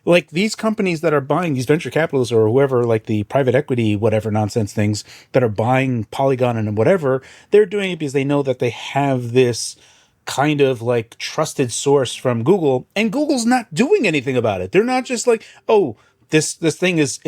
like these companies that are buying, these venture capitalists or whoever, like the private equity, whatever nonsense things that are buying Polygon and whatever, they're doing it because they know that they have this kind of like trusted source from Google, and Google's not doing anything about it. They're not just like, oh, this thing has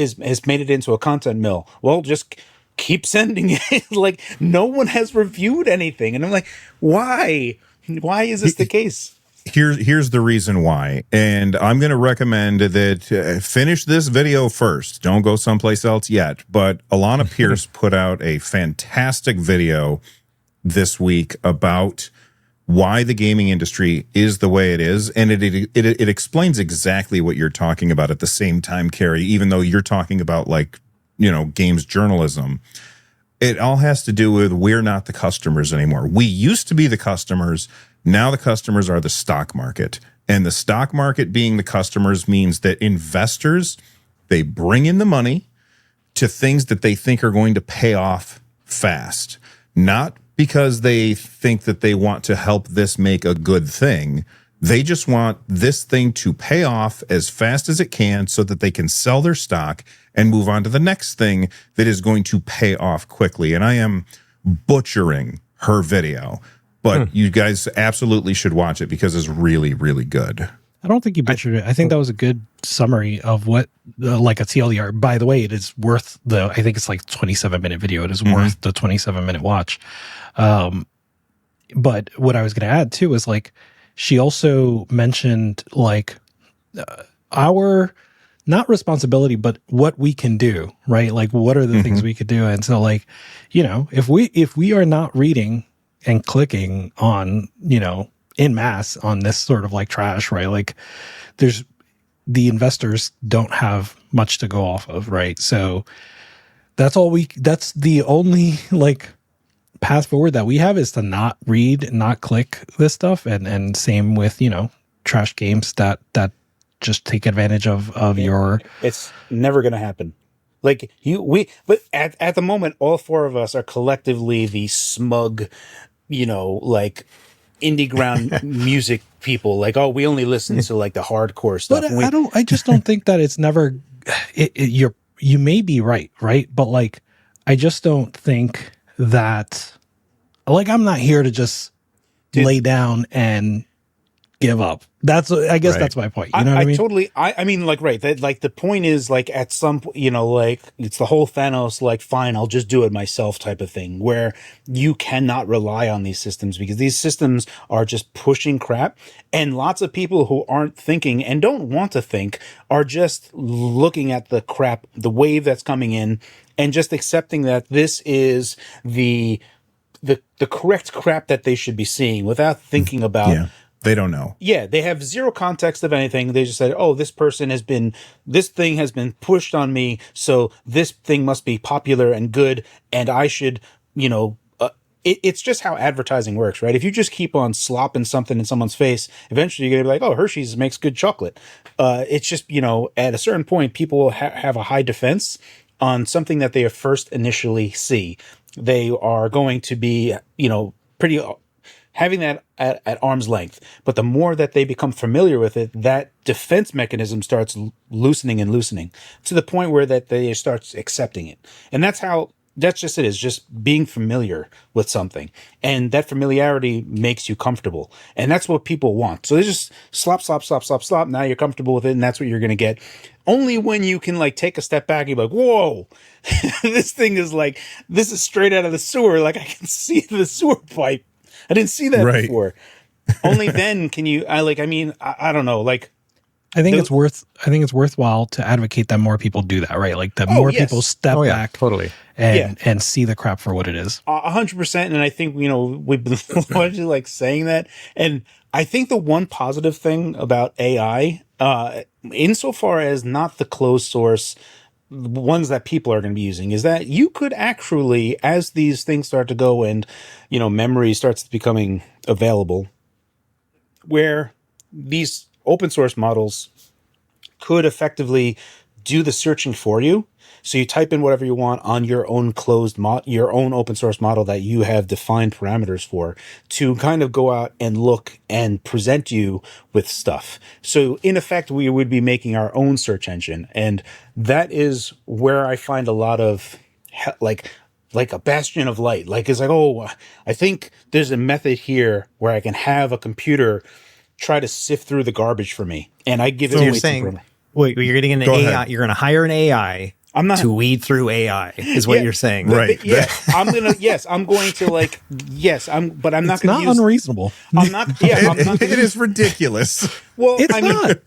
made it into a content mill. Well, just keep sending it. Like no one has reviewed anything, and I'm like, why is this the case? Here's the reason why, and I'm going to recommend that finish this video first. Don't go someplace else yet. But Alana Pierce put out a fantastic video this week about why the gaming industry is the way it is, and it explains exactly what you're talking about at the same time, Carrie, even though you're talking about like, games journalism. It all has to do with we're not the customers anymore. We used to be the customers. Now the customers are the stock market. And the stock market being the customers means that investors, they bring in the money to things that they think are going to pay off fast. Not because they think that they want to help this make a good thing. They just want this thing to pay off as fast as it can so that they can sell their stock and move on to the next thing that is going to pay off quickly. And I am butchering her video, but you guys absolutely should watch it because it's really, really good. I don't think you butchered it. I think that was a good summary of what, like a TLDR. By the way, it is worth I think it's like 27-minute video. It is worth the 27-minute watch. But what I was going to add too is like, she also mentioned like our, not responsibility, but what we can do, right? Like what are the things we could do? And so like, if we are not reading and clicking on, en masse on this sort of like trash, right? Like the investors don't have much to go off of, right? So that's the only like path forward that we have is to not read, not click this stuff. And same with, trash games that just take advantage of your. It's never going to happen. Like but at the moment, all four of us are collectively the smug, like indie ground music people. Like, oh, we only listen to like the hardcore stuff. But I just don't think that it's never, you may be right. But like, I just don't think that, like, I'm not here to just lay down and give up. I guess that's my point. You know what I mean? Totally. I mean, like, right. That, like, the point is, like, at some point, like, it's the whole Thanos, like, fine, I'll just do it myself type of thing, where you cannot rely on these systems because these systems are just pushing crap. And lots of people who aren't thinking and don't want to think are just looking at the crap, the wave that's coming in, and just accepting that this is the correct crap that they should be seeing without thinking about. Yeah. They don't know. Yeah, they have zero context of anything. They just said, oh, this thing has been pushed on me, so this thing must be popular and good, and I should, it's just how advertising works, right? If you just keep on slopping something in someone's face, eventually you're going to be like, oh, Hershey's makes good chocolate. It's just, at a certain point, people will have a high defense on something that they first initially see. They are going to be, pretty having that at arm's length. But the more that they become familiar with it, that defense mechanism starts loosening to the point where that they start accepting it. And that's just it, is just being familiar with something. And that familiarity makes you comfortable. And that's what people want. So they just slop. Now you're comfortable with it. And that's what you're going to get. Only when you can like take a step back and be like, whoa, this thing is like, this is straight out of the sewer. Like I can see the sewer pipe. I didn't see that before. Only then can you, I don't know. Like, I think it's worthwhile to advocate that more people do that, right? Like that more people step back totally and see the crap for what it is. 100%. And I think, we've been largely like saying that. And I think the one positive thing about AI, insofar as not the closed source ones that people are going to be using, is that you could actually, as these things start to go and, memory starts becoming available, where these open source models could effectively do the searching for you. So you type in whatever you want on your own your own open source model that you have defined parameters for, to kind of go out and look and present you with stuff. So in effect, we would be making our own search engine. And that is where I find a lot of like a bastion of light. Like it's like, oh, I think there's a method here where I can have a computer try to sift through the garbage for me. And I give it so away. You're saying, wait, you're getting an AI. Ahead. You're going to hire an AI to weed through AI is what you're saying. Right. I'm going to like, but I'm not It's going to not unreasonable. I'm not, it is ridiculous. Well, It's not.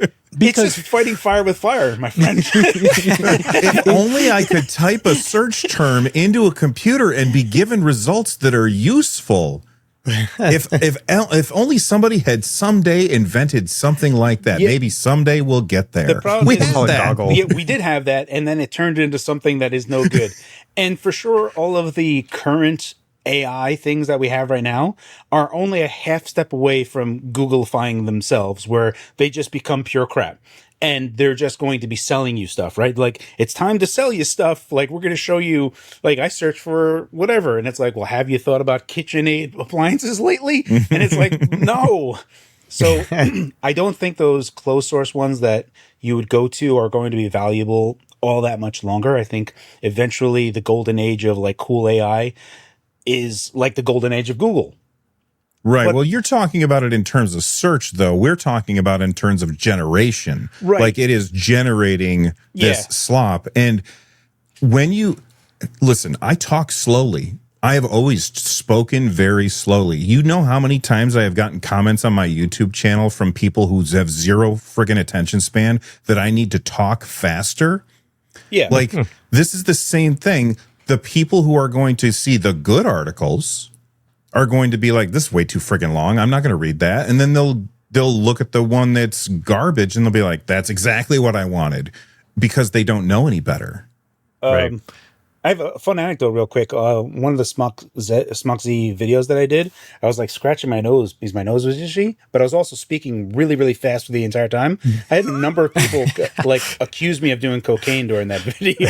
It's just fighting fire with fire, my friend. If only I could type a search term into a computer and be given results that are useful. if only somebody had someday invented something like that. Yeah. Maybe someday we'll get there. The problem We is have that. we did have that, and then it turned into something that is no good. And for sure, all of the current AI things that we have right now are only a half step away from Googlifying themselves, where they just become pure crap. And they're just going to be selling you stuff, right? Like, it's time to sell you stuff. Like, we're going to show you, like, I search for whatever. And it's like, well, have you thought about KitchenAid appliances lately? And it's like, no. So I don't think those closed source ones that you would go to are going to be valuable all that much longer. I think eventually the golden age of like cool AI is like the golden age of Google. Right. But, well, you're talking about it in terms of search, though. We're talking about in terms of generation. Right. Like, it is generating this slop. And when you listen, I talk slowly. I have always spoken very slowly. You know how many times I have gotten comments on my YouTube channel from people who have zero friggin' attention span that I need to talk faster? Yeah. Like, this is the same thing. The people who are going to see the good articles are going to be like, this is way too friggin' long. I'm not going to read that. And then they'll look at the one that's garbage and they'll be like, that's exactly what I wanted, because they don't know any better. Right. I have a fun anecdote real quick. One of the Smuxy videos that I did, I was like scratching my nose because my nose was itchy, but I was also speaking really, really fast for the entire time. I had a number of people like accuse me of doing cocaine during that video.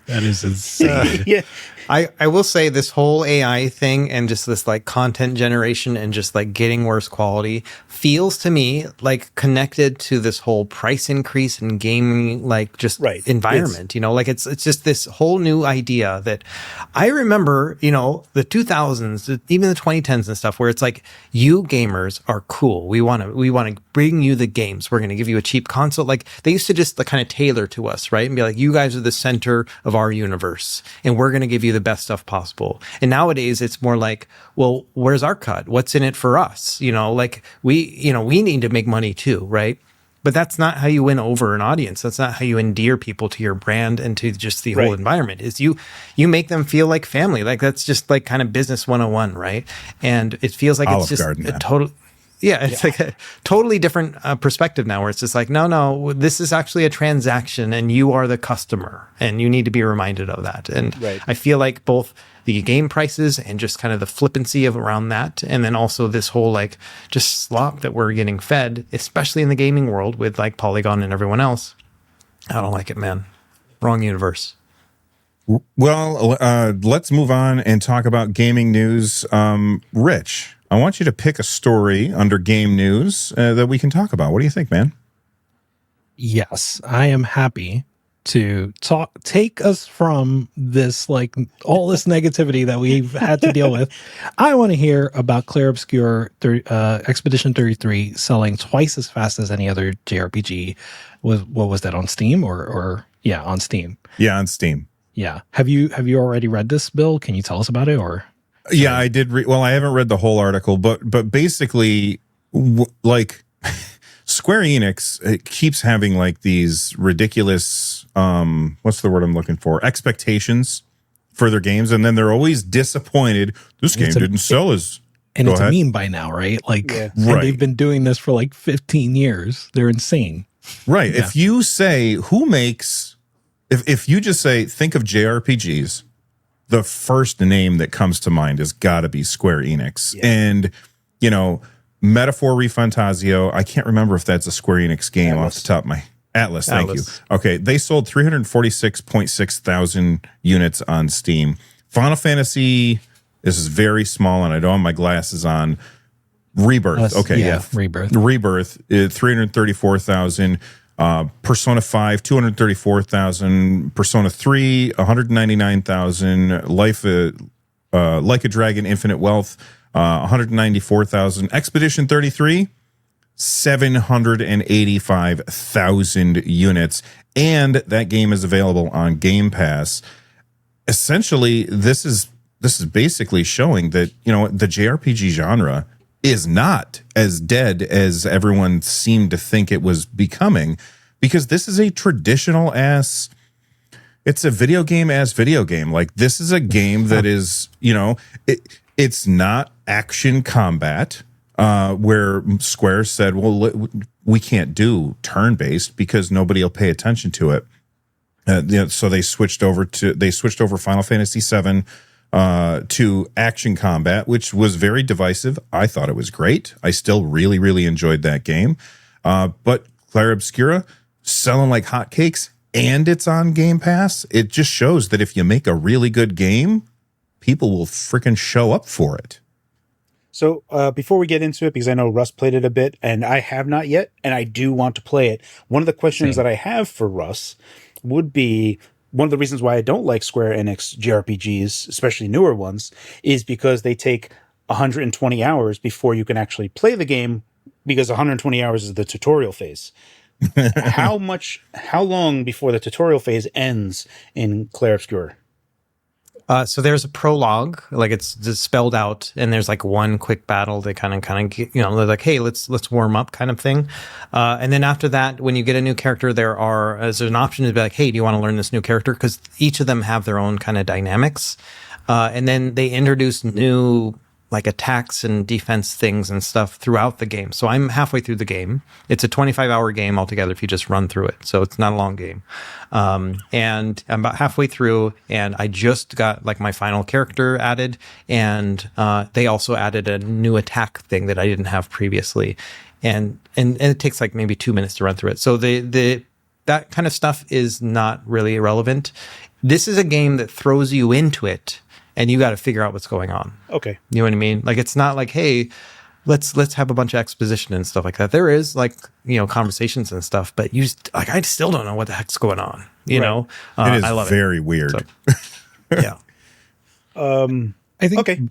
That is insane. Yeah. I will say this whole AI thing and just this like content generation and just like getting worse quality feels to me like connected to this whole price increase in gaming, like just environment, like it's just this whole new idea that I remember, the 2000s, even the 2010s and stuff, where it's like, you gamers are cool. We want to bring you the games. We're going to give you a cheap console. Like, they used to just like kind of tailor to us, right? And be like, you guys are the center of our universe and we're going to give you the best stuff possible. And nowadays it's more like, well, where's our cut? What's in it for us? Like we need to make money too, right? But that's not how you win over an audience. That's not how you endear people to your brand and to just the whole environment. Is you make them feel like family. Like, that's just like kind of business 101, right? And it feels like Olive it's just Garden, a total. Yeah, it's like a totally different perspective now, where it's just like, no, this is actually a transaction and you are the customer and you need to be reminded of that. And I feel like both the game prices and just kind of the flippancy of around that, and then also this whole like just slop that we're getting fed, especially in the gaming world with like Polygon and everyone else. I don't like it, man. Wrong universe. Well, let's move on and talk about gaming news. Rich, I want you to pick a story under game news that we can talk about. What do you think, man? Yes, I am happy to take us from this, like, all this negativity that we've had to deal with. I want to hear about Clair Obscur Expedition 33 selling twice as fast as any other JRPG. What was that, on Steam or on Steam? Yeah, on Steam. Yeah. Have you already read this, Bill? Can you tell us about it, or? Yeah, I did. Well, I haven't read the whole article, but basically, like, Square Enix, it keeps having like these ridiculous, what's the word I'm looking for? Expectations for their games, and then they're always disappointed. This game didn't sell as. And it's a meme by now, right? Like, and they've been doing this for like 15 years. They're insane. Right. Yeah. If you say who makes, if you just say think of JRPGs, the first name that comes to mind has got to be Square Enix. Yeah. And, Metaphor Refantasio, I can't remember if that's a Square Enix game off the top of my... Atlas, thank you. Okay, they sold 346.6 thousand units on Steam. Final Fantasy, this is very small, and I don't have my glasses on. Rebirth, Rebirth, 334,000. Persona 5, 234,000. Persona 3, 199,000. Like a Dragon, Infinite Wealth, 194,000. Expedition 33, 785,000 units. And that game is available on Game Pass. Essentially, this is basically showing that, the JRPG genre is not as dead as everyone seemed to think it was becoming, because this is a traditional ass It's a video game as video game. Like, this is a game that is, it's not action combat, where Square said, well, we can't do turn-based because nobody will pay attention to it. So they switched over Final Fantasy VII to action combat, which was very divisive. I thought it was great. I still really, really enjoyed that game. But Clair Obscura selling like hotcakes, and it's on Game Pass. It just shows that if you make a really good game, people will freaking show up for it. So before we get into it, because I know Russ played it a bit, and I have not yet, and I do want to play it. One of the questions that I have for Russ would be, one of the reasons why I don't like Square Enix JRPGs, especially newer ones, is because they take 120 hours before you can actually play the game, because 120 hours is the tutorial phase. How long before the tutorial phase ends in Clair Obscur? So there's a prologue, like it's just spelled out, and there's like one quick battle that kind of, they're like, hey, let's warm up kind of thing. And then after that, when you get a new character, there's an option to be like, hey, do you want to learn this new character? Because each of them have their own kind of dynamics. And then they introduce new like attacks and defense things and stuff throughout the game. So I'm halfway through the game. It's a 25-hour game altogether if you just run through it. So it's not a long game. And I'm about halfway through, and I just got like my final character added, and they also added a new attack thing that I didn't have previously. And it takes like maybe 2 minutes to run through it. So that kind of stuff is not really irrelevant. This is a game that throws you into it, and you got to figure out what's going on. Okay. You know what I mean? Like, it's not like, hey, let's have a bunch of exposition and stuff like that. There is like, conversations and stuff, but I still don't know what the heck's going on. You know, it is I love very weird. So, yeah. I think Okay.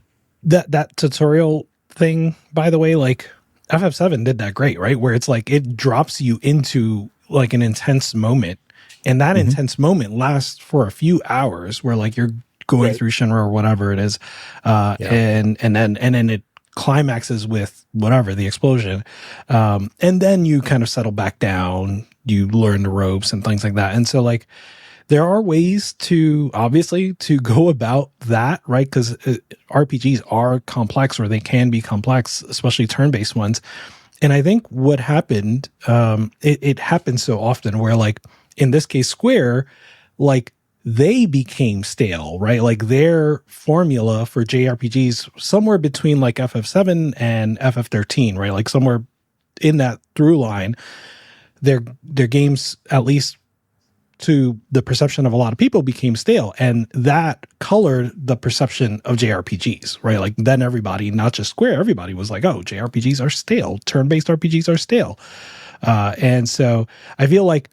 that tutorial thing, by the way, like FF7 did that great, right? Where it's like it drops you into like an intense moment, and that intense moment lasts for a few hours, where like you're going through Shinra or whatever it is, and then it climaxes with whatever the explosion, and then you kind of settle back down, you learn the ropes and things like that. And so like there are ways to obviously to go about that, right? Because RPGs are complex, or they can be complex, especially turn-based ones. And I think what happened, it happens so often where like in this case Square, like they became stale, right? Like their formula for JRPGs somewhere between like FF7 and FF13, right? Like somewhere in that through line, their games, at least to the perception of a lot of people, became stale, and that colored the perception of JRPGs, right? Like then everybody, not just Square, everybody was like, oh, JRPGs are stale, turn-based RPGs are stale. And so I feel like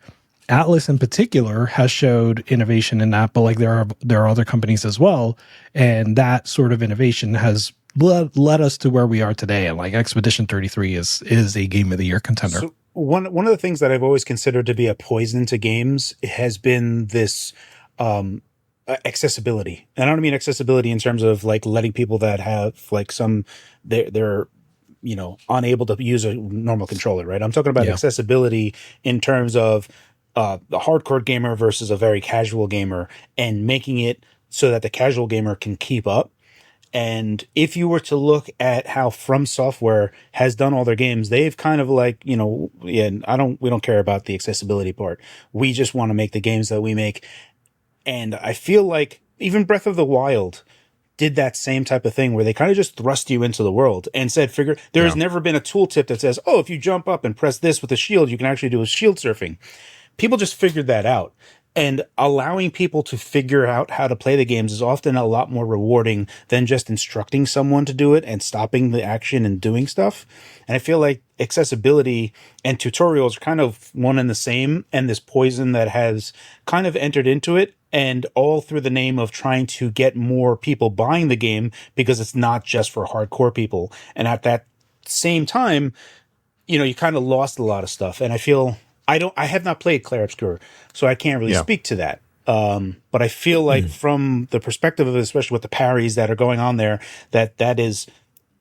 Atlas in particular has showed innovation in that, but like there are other companies as well, and that sort of innovation has led us to where we are today. And like Expedition 33 is a Game of the Year contender. So one of the things that I've always considered to be a poison to games has been this accessibility. And I don't mean accessibility in terms of like letting people that have like they're unable to use a normal controller, right? I'm talking about accessibility in terms of the hardcore gamer versus a very casual gamer, and making it so that the casual gamer can keep up. And if you were to look at how From Software has done all their games, they've kind of like, we don't care about the accessibility part. We just want to make the games that we make. And I feel like even Breath of the Wild did that same type of thing, where they kind of just thrust you into the world and said, there has never been a tooltip that says, oh, if you jump up and press this with a shield, you can actually do a shield surfing. People just figured that out. And allowing people to figure out how to play the games is often a lot more rewarding than just instructing someone to do it and stopping the action and doing stuff. And I feel like accessibility and tutorials are kind of one and the same, and this poison that has kind of entered into it, and all through the name of trying to get more people buying the game because it's not just for hardcore people. And at that same time, you kind of lost a lot of stuff. And I feel... I have not played Clair Obscur, so I can't really speak to that. But I feel like from the perspective of it, especially with the parries that are going on there, that is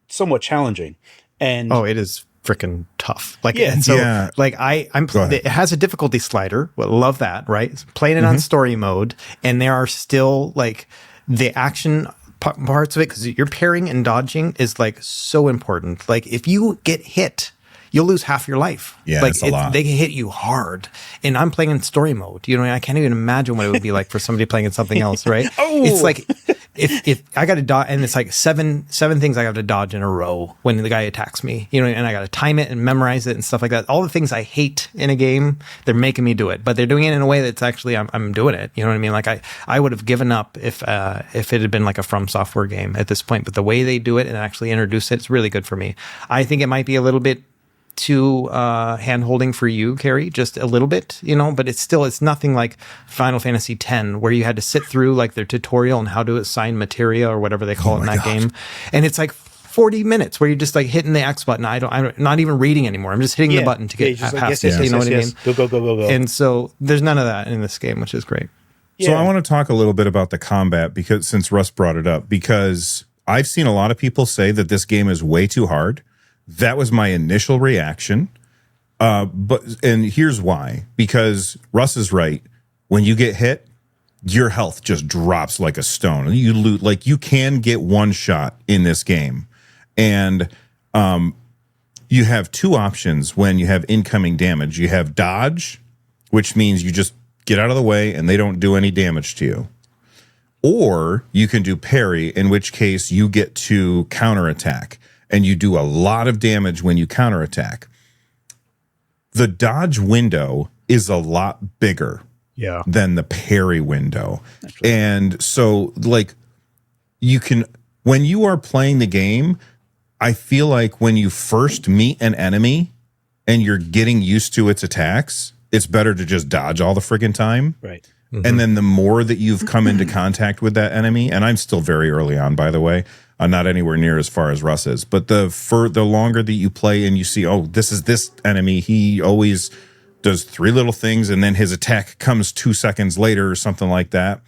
somewhat challenging. And it is freaking tough. Like, Yeah. and so Yeah. like Go ahead. it has a difficulty slider. Well, love that, right? Playing it on story mode, and there are still like the action parts of it, because your parrying and dodging is like so important. Like if you get hit, you'll lose half your life. Yeah, like it's a lot. they can hit you hard. And I'm playing in story mode. You know, I can't even imagine what it would be like for somebody playing in something else, right? It's like if I got to dodge, and it's like seven things I got to dodge in a row when the guy attacks me, you know, and I got to time it and memorize it and stuff like that. All the things I hate in a game, they're making me do it, but they're doing it in a way that's actually I'm doing it. You know what I mean? Like I would have given up if it had been like a From Software game at this point, but the way they do it and actually introduce it's really good for me. I think it might be a little bit too hand-holding for you, Carrie, just a little bit, you know, but it's nothing like Final Fantasy X, where you had to sit through like their tutorial on how to assign materia or whatever they call it in that game. And it's like 40 minutes where you're just like hitting the X button. I'm not even reading anymore. I'm just hitting the button to get just like, past yes, it. You know what I mean? Go. And so there's none of that in this game, which is great. So I want to talk a little bit about the combat, because since Russ brought it up, because I've seen a lot of people say that this game is way too hard. That was my initial reaction. And here's why. Because Russ is right. When you get hit, your health just drops like a stone. You loot, like you can get one shot in this game. And you have two options when you have incoming damage. You have dodge, which means you just get out of the way and they don't do any damage to you. Or you can do parry, in which case you get to counterattack. And you do a lot of damage when you counterattack. The dodge window is a lot bigger than the parry window. And so, like, you can, when you are playing the game, I feel like when you first meet an enemy and you're getting used to its attacks, it's better to just dodge all the friggin' time. Right. And then the more that you've come into contact with that enemy, and I'm still very early on, by the way, I'm not anywhere near as far as Russ is, but the longer that you play and you see, oh, this is this enemy, he always does 3 little things and then his attack comes 2 seconds later or something like that.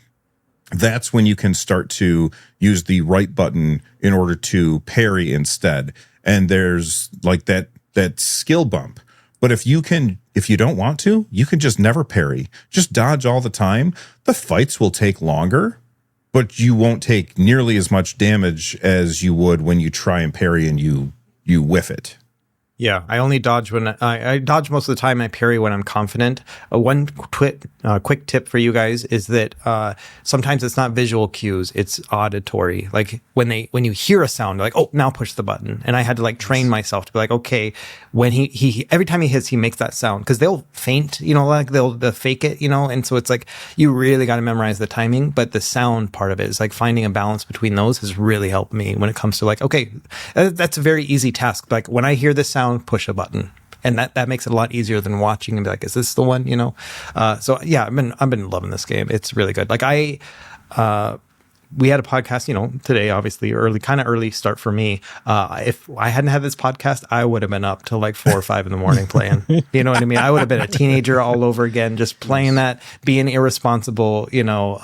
That's when you can start to use the right button in order to parry instead. And there's like that skill bump. But if you don't want to, you can just never parry. Just dodge all the time. The fights will take longer, but you won't take nearly as much damage as you would when you try and parry and you whiff it. Yeah, I only dodge when I dodge most of the time. I parry when I'm confident. One quick tip for you guys is that sometimes it's not visual cues; it's auditory. Like when you hear a sound, like, oh, now push the button. And I had to like train myself to be like, okay, when he every time he hits, he makes that sound, because they'll feint, you know, like they'll fake it, you know. And so it's like you really got to memorize the timing, but the sound part of it is like finding a balance between those has really helped me when it comes to like, okay, that's a very easy task. Like when I hear this sound, push a button, and that makes it a lot easier than watching and be like, is this the one, you know? So yeah, I've been loving this game. It's really good. Like we had a podcast, you know, today, obviously early start for me. If I hadn't had this podcast, I would have been up till like 4 or 5 in the morning playing. You know what I mean? I would have been a teenager all over again, just playing that, being irresponsible, you know.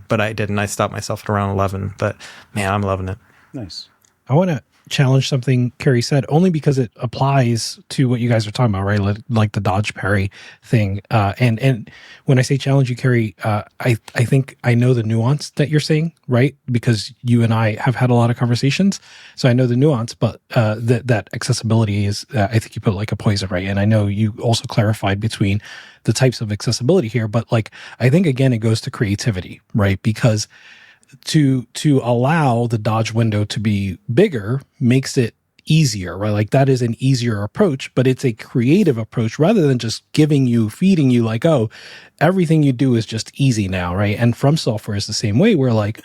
But I didn't. I stopped myself at around 11. But man, I'm loving it. Nice. I want to challenge something Carrie said, only because it applies to what you guys are talking about, right? Like the dodge parry thing. And when I say challenge you, Carrie, I think I know the nuance that you're saying, right? Because you and I have had a lot of conversations, so I know the nuance. But that accessibility is, I think you put like a poison, right? And I know you also clarified between the types of accessibility here, but like I think again it goes to creativity, right? Because to allow the dodge window to be bigger makes it easier, right? Like that is an easier approach, but it's a creative approach rather than just feeding you like, oh, everything you do is just easy now, right? And From Software is the same way, where like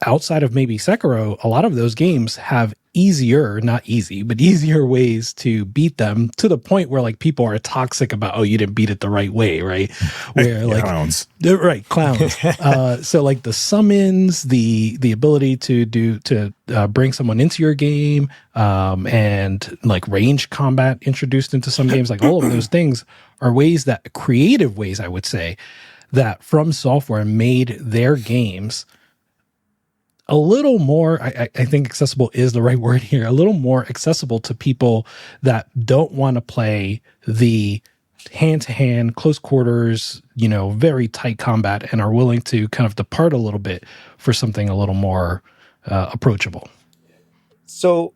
outside of maybe Sekiro, a lot of those games have not easier ways to beat them, to the point where like people are toxic about, oh, you didn't beat it the right way, right? Where like clowns. Right, clowns. So like the summons, the ability to bring someone into your game, and like range combat introduced into some games, like all of those things are creative ways, I would say, that From Software made their games a little more, I think accessible is the right word here, a little more accessible to people that don't want to play the hand-to-hand, close quarters, very tight combat, and are willing to kind of depart a little bit for something a little more approachable. So,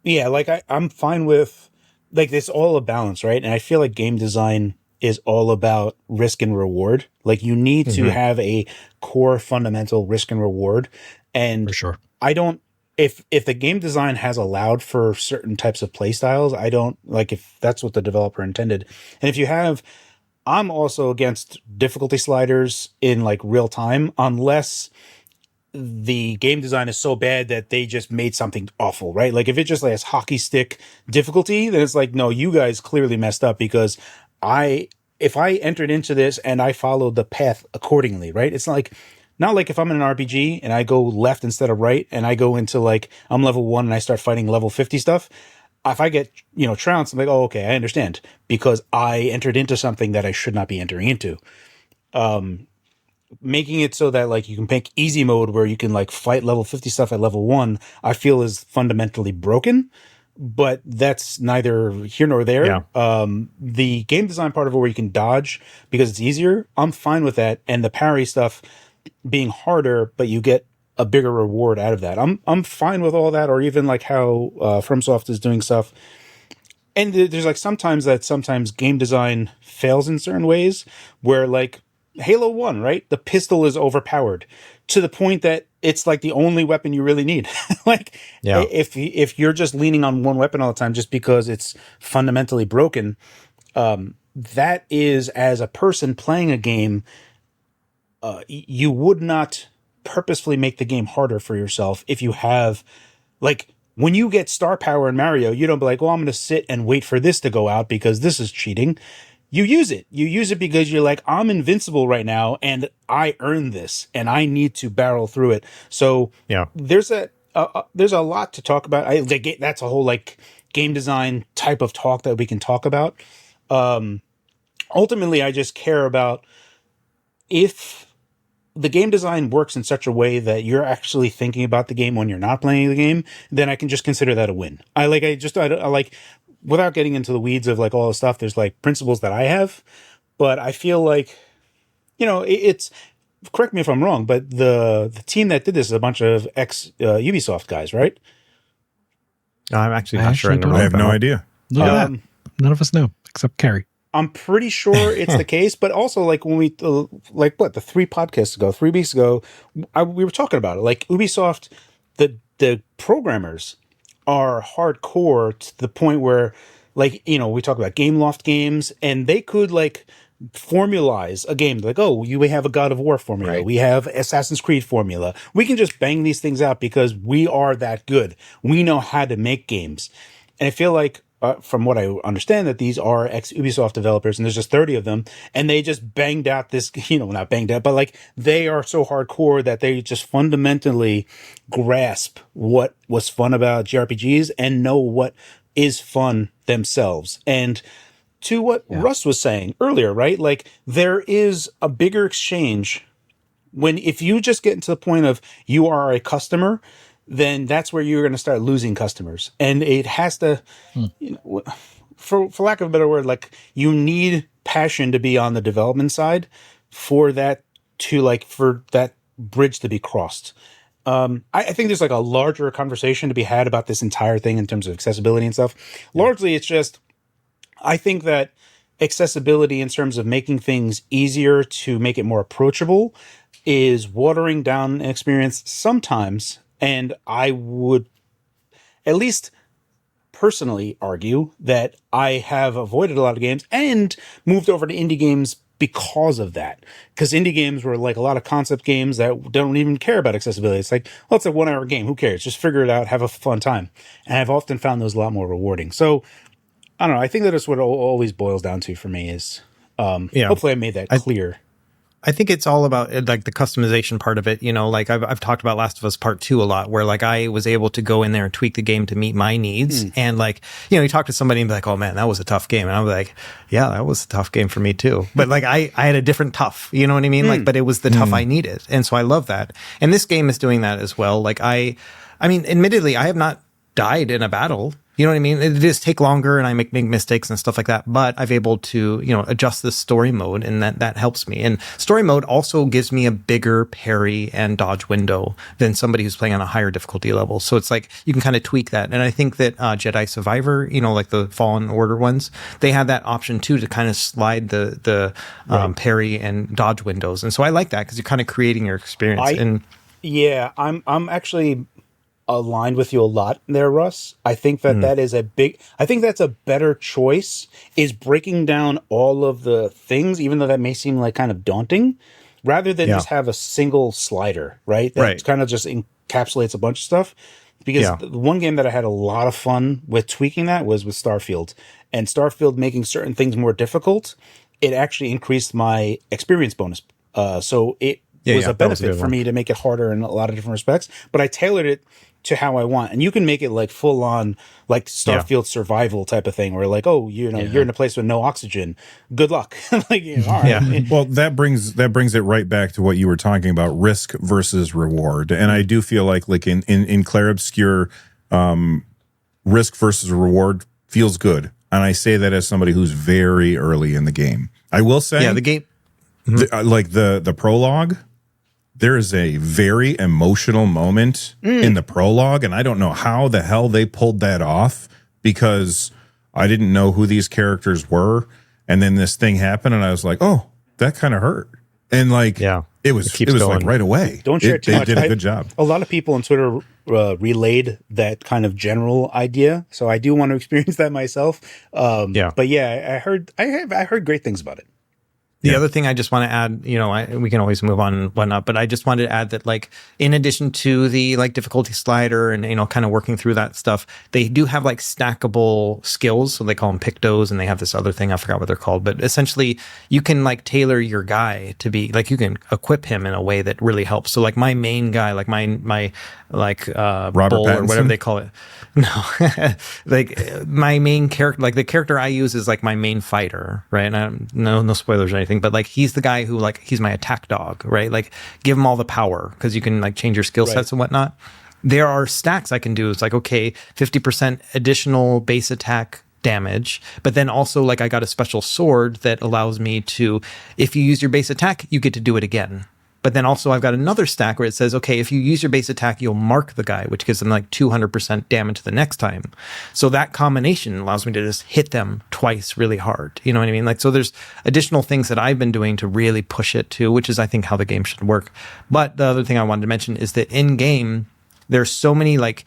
yeah, like I'm fine with, like, it's all a balance, right? And I feel like game design is all about risk and reward. Like, you need to have a core fundamental risk and reward. And For sure. I don't, if the game design has allowed for certain types of play styles, I don't like if that's what the developer intended. And if you have, I'm also against difficulty sliders in like real time, unless the game design is so bad that they just made something awful, right? Like if it just like has hockey stick difficulty, then it's like, no, you guys clearly messed up because if I entered into this and I followed the path accordingly, right? It's not like if I'm in an RPG and I go left instead of right and I go into like, I'm level 1 and I start fighting level 50 stuff. If I get, trounced, I'm like, oh, okay, I understand because I entered into something that I should not be entering into. Making it so that like you can pick easy mode where you can like fight level 50 stuff at level 1, I feel is fundamentally broken. But that's neither here nor there. Yeah. The game design part of it where you can dodge because it's easier, I'm fine with that. And the parry stuff being harder, but you get a bigger reward out of that. I'm fine with all that, or even like how FromSoft is doing stuff. And there's like sometimes game design fails in certain ways where like Halo 1, right? The pistol is overpowered to the point that it's like the only weapon you really need. Like if you're just leaning on one weapon all the time just because it's fundamentally broken, that is, as a person playing a game, you would not purposefully make the game harder for yourself if you have, like, when you get star power in Mario, you don't be like, well, I'm going to sit and wait for this to go out because this is cheating. You use it. You use it because you're like, I'm invincible right now and I earned this and I need to barrel through it. So there's a lot to talk about. That's a whole like game design type of talk that we can talk about. Ultimately, I just care about if the game design works in such a way that you're actually thinking about the game when you're not playing the game, then I can just consider that a win. I like, without getting into the weeds of like all the stuff, there's like principles that I have, but I feel like, it's, correct me if I'm wrong, but the team that did this is a bunch of ex Ubisoft guys, right? I'm actually not sure. I have no idea. Look at that. None of us know except Carrie. I'm pretty sure it's the case, but also like when we the 3 weeks ago, we were talking about it. Like Ubisoft, the programmers are hardcore to the point where, like, we talk about Game Loft games, and they could like formalize a game. Like, oh, we have a God of War formula, Right. we have Assassin's Creed formula. We can just bang these things out because we are that good. We know how to make games, and I feel like. From what I understand, that these are ex-Ubisoft developers, and there's just 30 of them, and they just banged out this, not banged out, but like they are so hardcore that they just fundamentally grasp what was fun about JRPGs and know what is fun themselves. And to what Russ was saying earlier, right? Like there is a bigger exchange if you just get into the point of you are a customer, then that's where you're going to start losing customers. And it has to, for lack of a better word, like you need passion to be on the development side for that bridge to be crossed. I think there's like a larger conversation to be had about this entire thing in terms of accessibility and stuff. Largely, it's just, I think that accessibility in terms of making things easier to make it more approachable is watering down an experience sometimes. And I would at least personally argue that I have avoided a lot of games and moved over to indie games because of that. Because indie games were like a lot of concept games that don't even care about accessibility. It's like, well, it's a 1 hour game. Who cares? Just figure it out. Have a fun time. And I've often found those a lot more rewarding. So I don't know. I think that is what it always boils down to for me is hopefully I made that clear. I think it's all about like the customization part of it. You know, like I've talked about Last of Us Part 2 a lot, where like I was able to go in there and tweak the game to meet my needs. And like, you know, you talk to somebody and be like, oh man, that was a tough game. And I'm like, yeah, that was a tough game for me too. But like I had a different tough, you know what I mean? Like, but it was the tough I needed. And so I love that. And this game is doing that as well. Like I mean, admittedly, I have not died in a battle. You know what I mean? It does take longer and I make mistakes and stuff like that, but I've able to, you know, adjust the story mode and that helps me. And story mode also gives me a bigger parry and dodge window than somebody who's playing on a higher difficulty level. So it's like you can kind of tweak that. And I think that Jedi Survivor, you know, like the Fallen Order ones, they have that option too to kind of slide the parry and dodge windows. And so I like that because you're kind of creating your experience. I'm actually aligned with you a lot there, Russ. I think that is I think that's a better choice, is breaking down all of the things, even though that may seem like kind of daunting, rather than just have a single slider, right? That kind of just encapsulates a bunch of stuff. Because the one game that I had a lot of fun with tweaking that was with Starfield. And Starfield making certain things more difficult, it actually increased my experience bonus. So it was a benefit for me to make it harder in a lot of different respects. But I tailored it to how I want. And you can make it like full on like Starfield survival type of thing, where like, oh, you know, you're in a place with no oxygen. Good luck. Like, you know, all right. Well, that brings it right back to what you were talking about, risk versus reward. And I do feel like in Clair Obscur, risk versus reward feels good. And I say that as somebody who's very early in the game. I will say, the game, the prologue, there is a very emotional moment in the prologue, and I don't know how the hell they pulled that off, because I didn't know who these characters were, and then this thing happened, and I was like, oh, that kind of hurt. And like, it was like right away. Don't share too much. They did a good job. A lot of people on Twitter relayed that kind of general idea, so I do want to experience that myself. But yeah, I heard great things about it. The other thing I just want to add, you know, we can always move on and whatnot, but I just wanted to add that, like, in addition to the like difficulty slider and, you know, kind of working through that stuff, they do have like stackable skills. So they call them pictos, and they have this other thing, I forgot what they're called, but essentially you can like tailor your guy to be like, you can equip him in a way that really helps. So like my main guy, like my like Robert bull Pattinson? or whatever they call it. No, like my main character, like the character I use is like my main fighter, right? And no spoilers or anything, but like he's the guy who like, he's my attack dog, right? Like give him all the power, because you can like change your skill sets and whatnot. There are stacks I can do. It's like, okay, 50% additional base attack damage, but then also like I got a special sword that allows me to, if you use your base attack, you get to do it again. But then also I've got another stack where it says, okay, if you use your base attack, you'll mark the guy, which gives them like 200% damage the next time. So that combination allows me to just hit them twice really hard. You know what I mean? Like, so there's additional things that I've been doing to really push it too, which is I think how the game should work. But the other thing I wanted to mention is that in game, there's so many like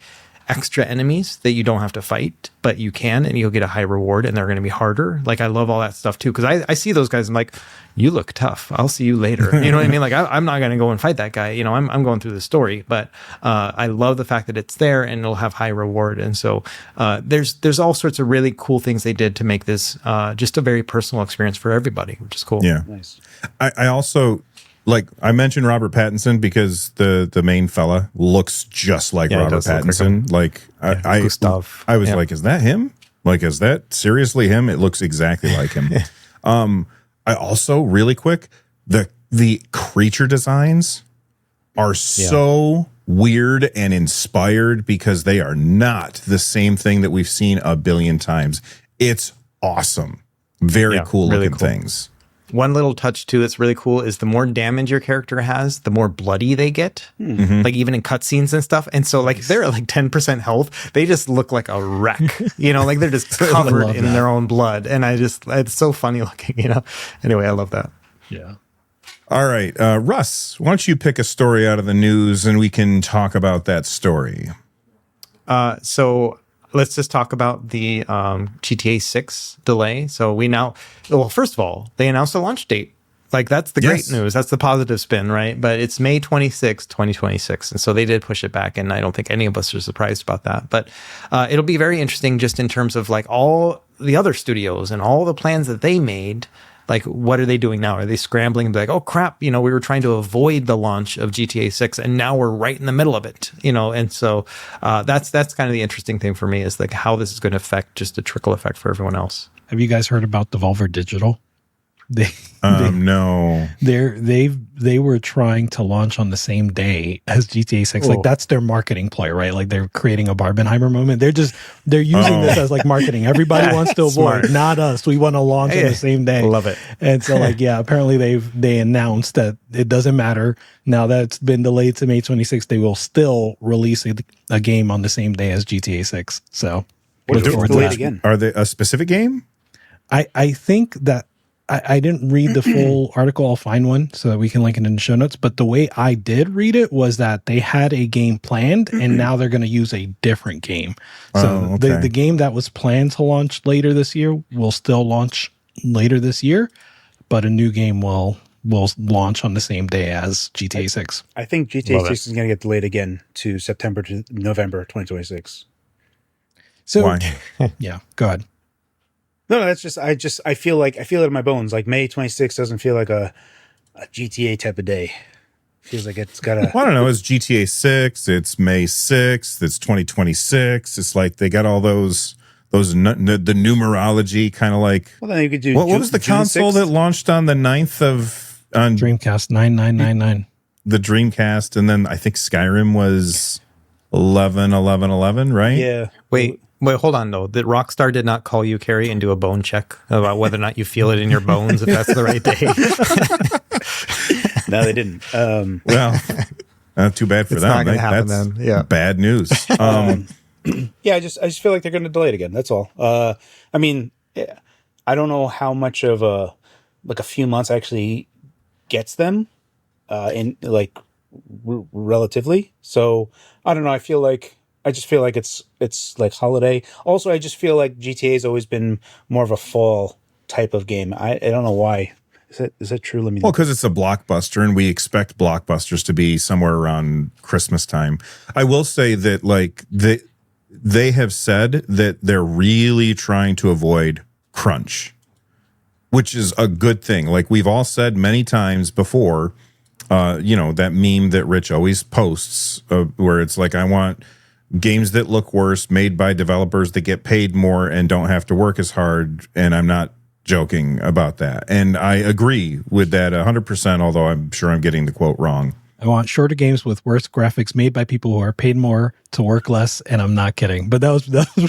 extra enemies that you don't have to fight, but you can, and you'll get a high reward, and they're going to be harder. Like, I love all that stuff too, because I see those guys, I'm like, you look tough, I'll see you later. You know what I mean? Like, I'm not going to go and fight that guy. You know, I'm going through the story, but I love the fact that it's there and it'll have high reward. And so there's all sorts of really cool things they did to make this just a very personal experience for everybody, which is cool. Yeah. Nice. I also, like, I mentioned Robert Pattinson because the main fella looks just like Robert Pattinson. I was like, is that him? Like, is that seriously him? It looks exactly like him. I also, really quick, the creature designs are so weird and inspired, because they are not the same thing that we've seen a billion times. It's awesome. Very cool really looking cool things. One little touch too that's really cool is the more damage your character has, the more bloody they get. Like even in cutscenes and stuff. And so like they're at like 10% health. They just look like a wreck. You know, like they're just covered in their own blood. And it's so funny looking, you know. Anyway, I love that. Yeah. All right. Russ, why don't you pick a story out of the news and we can talk about that story? So let's just talk about the GTA 6 delay. So first of all, they announced a launch date. Like, that's the great news. That's the positive spin, right? But it's May 26, 2026. And so they did push it back. And I don't think any of us are surprised about that. But it'll be very interesting just in terms of like all the other studios and all the plans that they made. like, what are they doing now? Are they scrambling? Like, oh crap, we were trying to avoid the launch of GTA 6 and now we're right in the middle of it, And so that's kind of the interesting thing for me is like how this is going to affect just a trickle effect for everyone else. Have you guys heard about Devolver Digital? No. They were trying to launch on the same day as GTA 6. Like that's their marketing play, right? Like they're creating a Barbenheimer moment. They're using this as like marketing. Everybody wants to avoid, not us. We want to launch on the same day. Love it. And so apparently they announced that it doesn't matter. Now that it's been delayed to May 26th, they will still release a game on the same day as GTA 6. So what if it's delayed again? Are they a specific game? I think that I didn't read the full article. I'll find one so that we can link it in the show notes. But the way I did read it was that they had a game planned and now they're going to use a different game. So the game that was planned to launch later this year will still launch later this year, but a new game will launch on the same day as GTA 6. I think GTA 6 is going to get delayed again to September to November 2026. So, why? Yeah, go ahead. No, that's just I feel it in my bones. Like May 26th doesn't feel like a GTA type of day. Feels like it's got a. Well, I don't know. It's GTA 6. It's May 6th. It's 2026. It's like they got all those the numerology kind of like. Well, then you could do. What was the console that launched on the 9th on Dreamcast 9999? The Dreamcast, and then I think Skyrim was 11/11/11, right? Yeah. Wait, hold on, though. That Rockstar did not call you, Carrie, and do a bone check about whether or not you feel it in your bones, if that's the right day. No, they didn't. Well, too bad for it's them. Not gonna happen That's then. Yeah. bad news. Yeah, I just feel like they're going to delay it again. That's all. I mean, I don't know how much of a few months actually gets them in like relatively. So I don't know. I just feel like it's like holiday. Also, I just feel like GTA has always been more of a fall type of game. I don't know why. Is that true? Let me. Well, because it's a blockbuster, and we expect blockbusters to be somewhere around Christmas time. I will say that, like they have said that they're really trying to avoid crunch, which is a good thing. Like we've all said many times before, that meme that Rich always posts, where it's like, I want games that look worse, made by developers that get paid more and don't have to work as hard, and I'm not joking about that. And I agree with that 100%, although I'm sure I'm getting the quote wrong. I want shorter games with worse graphics made by people who are paid more to work less, and I'm not kidding. But that was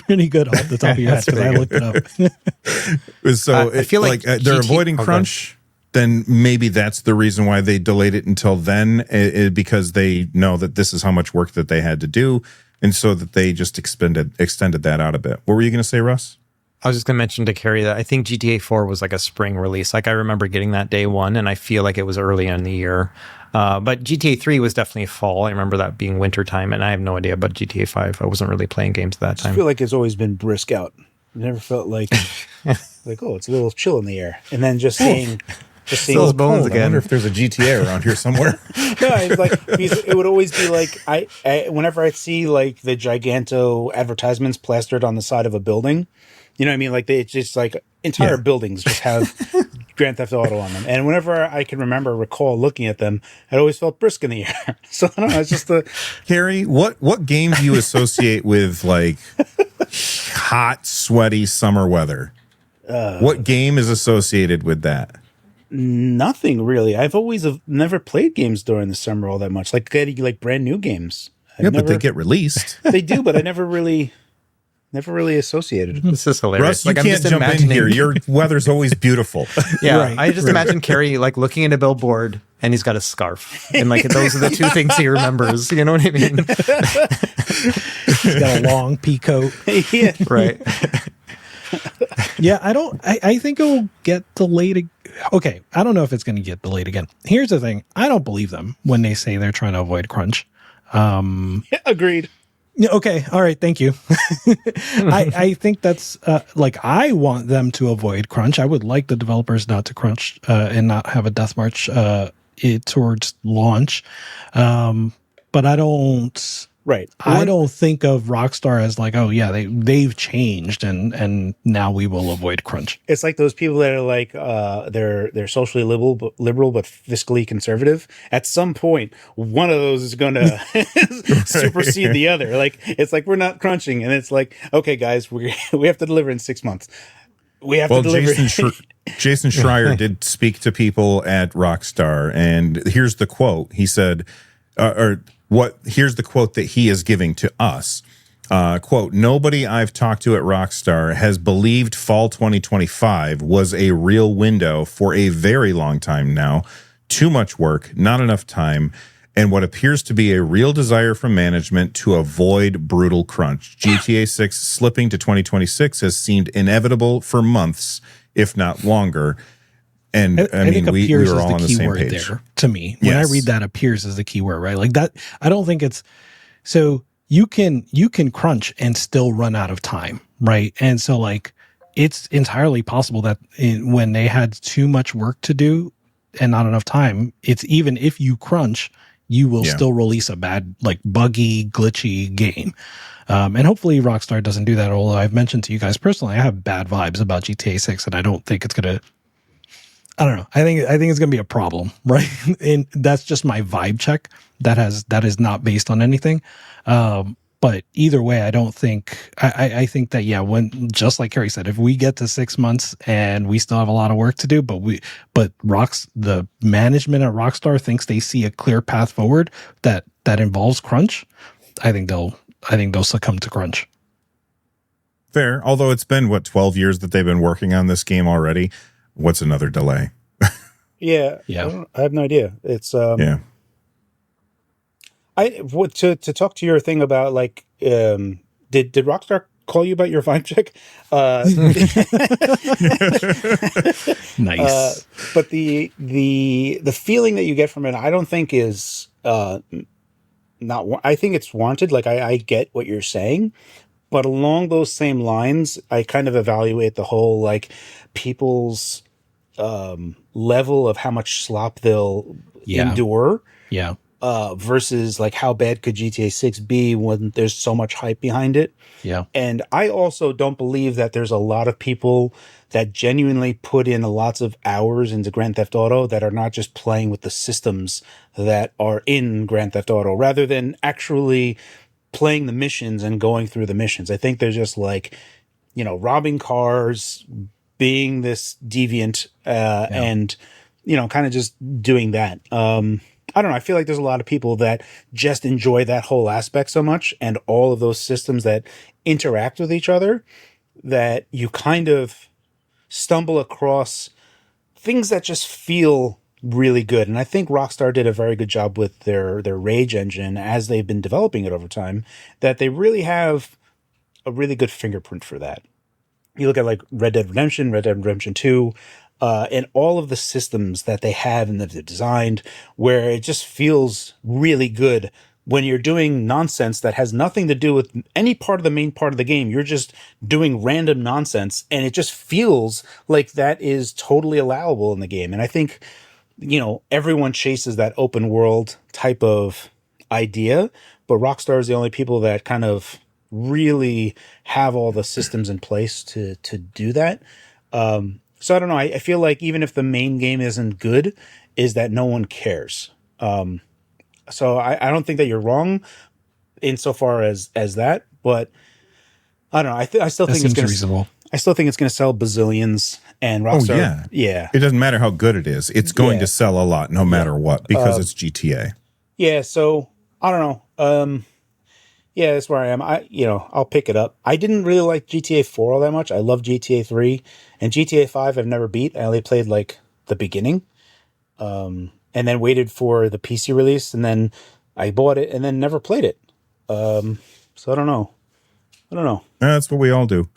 really good off the top of your head because I looked it up. So I feel like they're avoiding crunch. Then maybe that's the reason why they delayed it until then, because they know that this is how much work that they had to do, and so that they just extended that out a bit. What were you going to say, Russ? I was just going to mention to Carrie that I think GTA 4 was like a spring release. Like I remember getting that day one, and I feel like it was early in the year. But GTA 3 was definitely fall. I remember that being wintertime, and I have no idea about GTA 5. I wasn't really playing games at that time. I feel like it's always been brisk out. I never felt like it's a little chill in the air. And then just seeing those bones again. I wonder if there's a GTA around here somewhere. No, it's like it would always be like I whenever I see like the giganto advertisements plastered on the side of a building, you know what I mean? Like it's just like entire buildings just have Grand Theft Auto on them. And whenever I can recall looking at them, it always felt brisk in the air. So I don't know. It's just Carrie, what game do you associate with like hot, sweaty summer weather? What game is associated with that? Nothing really. I've always never played games during the summer all that much. Like getting like brand new games. But they get released. They do, but I never really associated it. This is hilarious. Russ, you can't jump in here. Your weather's always beautiful. Yeah, right. I just imagine Carrie like looking at a billboard, and he's got a scarf, and like those are the two things he remembers. You know what I mean? He's got a long pea coat. Yeah, right. Yeah, I think it will get delayed. Okay, I don't know if it's going to get delayed again. Here's the thing. I don't believe them when they say they're trying to avoid crunch. Agreed. Yeah, okay. All right. Thank you. I think that's like I want them to avoid crunch. I would like the developers not to crunch and not have a death march towards launch. But I don't Right. I don't think of Rockstar as like, oh yeah, they've changed and now we will avoid crunch. It's like those people that are like they're socially liberal but fiscally conservative. At some point, one of those is going to supersede the other. Like it's like we're not crunching, and it's like, okay, guys, we have to deliver in 6 months. We have to deliver. Jason Schreier did speak to people at Rockstar, and here's the quote. He said, here's the quote that he is giving to us. Quote, nobody I've talked to at Rockstar has believed fall 2025 was a real window for a very long time now. Too much work, not enough time, and what appears to be a real desire from management to avoid brutal crunch. GTA 6 slipping to 2026 has seemed inevitable for months, if not longer. And I mean, we were all on the same page. There, to me, when I read that, appears as the key word, right? Like that. I don't think it's so you can crunch and still run out of time, right? And so like it's entirely possible that when they had too much work to do and not enough time, it's even if you crunch, you will still release a bad, like buggy, glitchy game. And hopefully Rockstar doesn't do that. Although I've mentioned to you guys personally, I have bad vibes about GTA 6, and I don't think it's gonna. I don't know. I think it's going to be a problem, right? And that's just my vibe check. That is not based on anything. But either way, I don't think. I think that when just like Carrie said, if we get to 6 months and we still have a lot of work to do, but the management at Rockstar thinks they see a clear path forward that involves crunch. I think they'll succumb to crunch. Fair. Although it's been 12 years that they've been working on this game already. What's another delay? Yeah. I have no idea. It's to talk to your thing about like did Rockstar call you about your vibe check? Nice. But the feeling that you get from it, I don't think is not. I think it's warranted. Like I get what you're saying, but along those same lines, I kind of evaluate the whole like people's level of how much slop they'll endure. Yeah. Versus like how bad could GTA 6 be when there's so much hype behind it. Yeah. And I also don't believe that there's a lot of people that genuinely put in lots of hours into Grand Theft Auto that are not just playing with the systems that are in Grand Theft Auto rather than actually playing the missions and going through the missions. I think they're just like, robbing cars, being this deviant, and, kind of just doing that. I don't know. I feel like there's a lot of people that just enjoy that whole aspect so much and all of those systems that interact with each other that you kind of stumble across things that just feel really good. And I think Rockstar did a very good job with their Rage engine as they've been developing it over time, that they really have a really good fingerprint for that. You look at like Red Dead Redemption 2, and all of the systems that they have and that they've designed where it just feels really good when you're doing nonsense that has nothing to do with any part of the main part of the game. You're just doing random nonsense and it just feels like that is totally allowable in the game. And I think, everyone chases that open world type of idea, but Rockstar is the only people that kind of really have all the systems in place to do that. So I don't know. I feel like even if the main game isn't good, is that no one cares. So I don't think that you're wrong insofar as that, but I don't know. I still think it's reasonable. I still think it's going to sell bazillions. And Rockstar, yeah. It doesn't matter how good it is. It's going to sell a lot no matter what because it's GTA. Yeah. So I don't know. Yeah, that's where I am. I'll pick it up. I didn't really like GTA 4 all that much. I love GTA 3 and GTA 5. I've never beat. I only played like the beginning, and then waited for the PC release, and then I bought it, and then never played it. So I don't know. That's what we all do.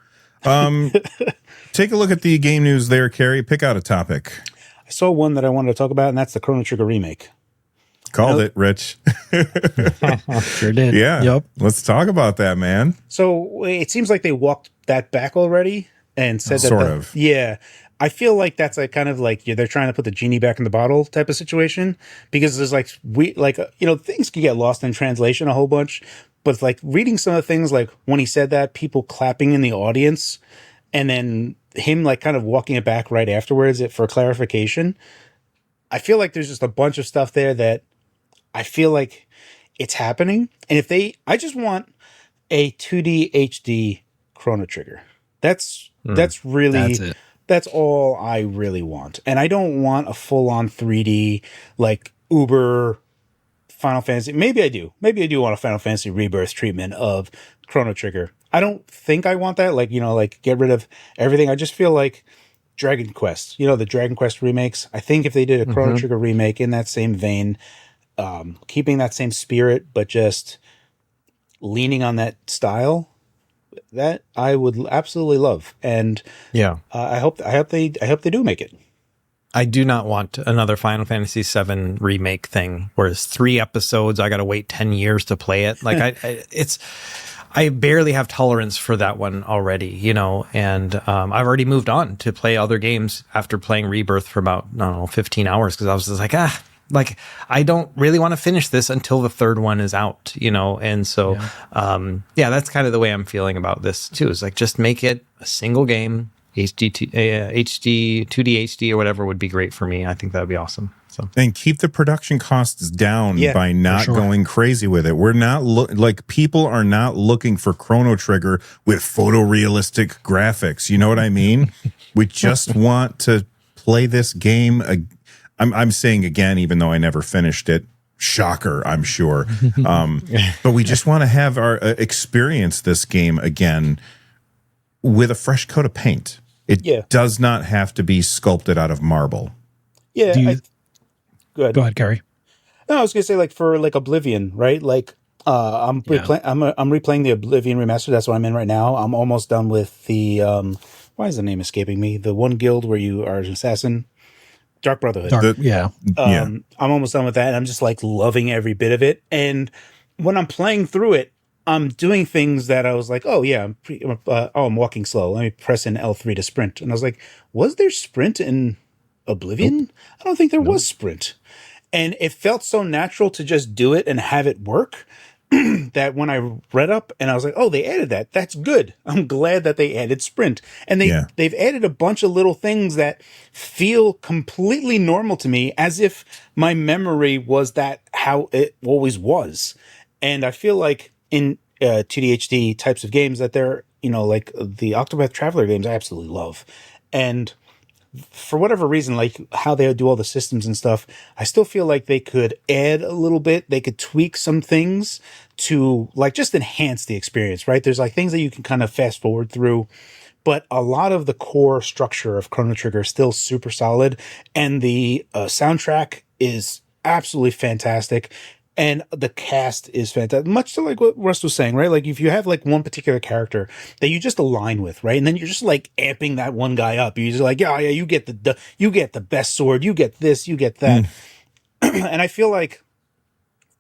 Take a look at the game news there, Carrie. Pick out a topic. I saw one that I wanted to talk about, and that's the Chrono Trigger remake. Called it, Rich. Sure did. Yeah. Yep. Let's talk about that, man. So it seems like they walked that back already and said that. Sort of. Yeah. I feel like that's like kind of like they're trying to put the genie back in the bottle type of situation because there's like things can get lost in translation a whole bunch. But like reading some of the things, like when he said that, people clapping in the audience, and then him like kind of walking it back right afterwards for clarification. I feel like there's just a bunch of stuff there that I feel like it's happening. And I just want a 2D HD Chrono Trigger. That's really, that's all I really want. And I don't want a full on 3D like Uber Final Fantasy. Maybe I do want a Final Fantasy Rebirth treatment of Chrono Trigger. I don't think I want that. Like, like get rid of everything. I just feel like Dragon Quest, the Dragon Quest remakes. I think if they did a Chrono Trigger remake in that same vein, keeping that same spirit, but just leaning on that style, that I would absolutely love. And I hope they do make it. I do not want another Final Fantasy VII remake thing where it's 3 episodes. I got to wait 10 years to play it. Like I barely have tolerance for that one already, and I've already moved on to play other games after playing Rebirth for about, 15 hours. Cause I was just like, I don't really want to finish this until the third one is out, And so, that's kind of the way I'm feeling about this too. Is like, just make it a single game. HD, 2D HD or whatever would be great for me. I think that would be awesome. So, and keep the production costs down by not going crazy with it. We're not people are not looking for Chrono Trigger with photorealistic graphics. You know what I mean? We just want to play this game. I'm saying again, even though I never finished it. Shocker, I'm sure. But we just want to have our experience this game again with a fresh coat of paint. It does not have to be sculpted out of marble. Yeah. Go ahead, Gary. No, I was gonna say like for like Oblivion, right? Like I'm replaying the Oblivion remaster. That's what I'm in right now. I'm almost done with the why is the name escaping me? The one guild where you are an assassin. Dark Brotherhood. I'm almost done with that, and I'm just like loving every bit of it. And when I'm playing through it, I'm doing things that I was like, oh yeah, I'm walking slow. Let me press in L3 to sprint. And I was like, was there sprint in Oblivion? Nope. I don't think there was sprint. And it felt so natural to just do it and have it work that when I read up and I was like, oh, they added that. That's good. I'm glad that they added sprint. And they've added a bunch of little things that feel completely normal to me, as if my memory was that how it always was. And I feel like in 2D HD types of games that they're, like the Octopath Traveler games, I absolutely love. And for whatever reason, like how they do all the systems and stuff, I still feel like they could add a little bit. They could tweak some things to like just enhance the experience, right? There's like things that you can kind of fast forward through, but a lot of the core structure of Chrono Trigger is still super solid. And the soundtrack is absolutely fantastic. And the cast is fantastic, much to like what Russ was saying, right? Like if you have like one particular character that you just align with, right? And then you're just like amping that one guy up. You're just like, yeah, you get the best sword, you get this, you get that. And I feel like,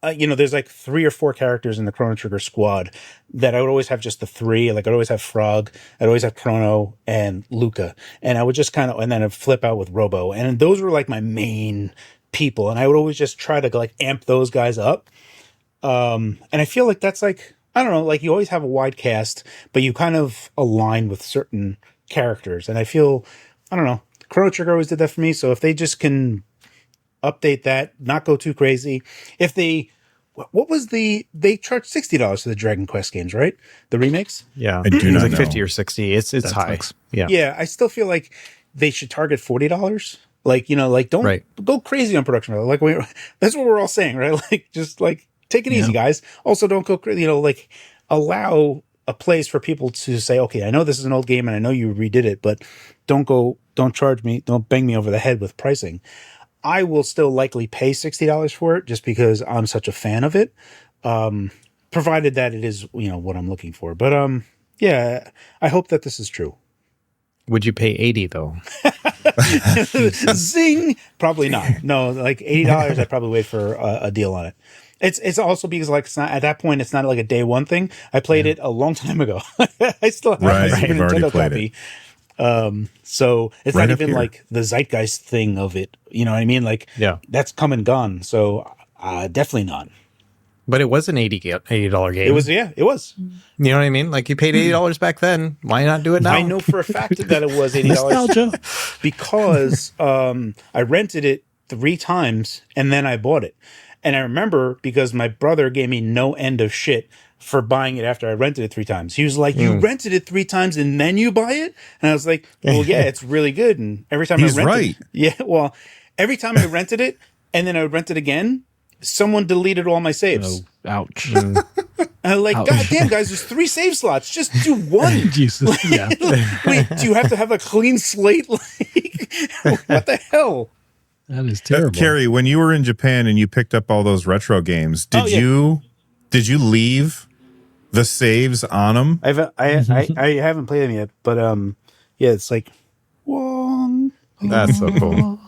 there's like 3 or 4 characters in the Chrono Trigger squad that I would always have just the 3. Like I'd always have Frog, I'd always have Chrono and Luca. And I would just and then I'd flip out with Robo. And those were like my main people, and I would always just try to like amp those guys up. And I feel like that's like, I don't know, like you always have a wide cast, but you kind of align with certain characters. And I feel, I don't know, Chrono Trigger always did that for me. So if they just can update that, not go too crazy. If they charged $60 for the Dragon Quest games, right? The remakes? Yeah. I do not like know. 50 or 60. It's high. Yeah. Yeah. I still feel like they should target $40. Like, don't go crazy on production. Like that's what we're all saying, right? Like, just like take it easy, guys. Also, don't go crazy. Like allow a place for people to say, okay, I know this is an old game and I know you redid it, but don't charge me, don't bang me over the head with pricing. I will still likely pay $60 for it just because I'm such a fan of it. Provided that it is, what I'm looking for. But I hope that this is true. Would you pay 80 though? Zing! Probably not. No, like $80. I'd probably wait for a deal on it. It's also because like it's not at that point. It's not like a day one thing. I played it a long time ago. I still have my Super Nintendo copy. So it's not even like the zeitgeist thing of it. You know what I mean? Like that's come and gone. So definitely not. But it was an $80 game. It was, yeah, it was. You know what I mean? Like you paid $80 back then. Why not do it now? I know for a fact that it was $80 Nostalgia. because I rented it 3 times and then I bought it. And I remember because my brother gave me no end of shit for buying it after I rented it 3 times. He was like, "You rented it 3 times and then you buy it?" And I was like, "Well, yeah, it's really good." And every time He's I rented right. yeah, well, every time I rented it and then I would rent it again, someone deleted all my saves. Oh, ouch. And I'm like, God damn, guys, there's 3 save slots. Just do one. Jesus. Yeah. Wait, do you have to have a clean slate? Like, what the hell? That is terrible. Carrie, when you were in Japan and you picked up all those retro games, did you leave the saves on them? I haven't played them yet, but yeah, it's like, whoa. That's so cool.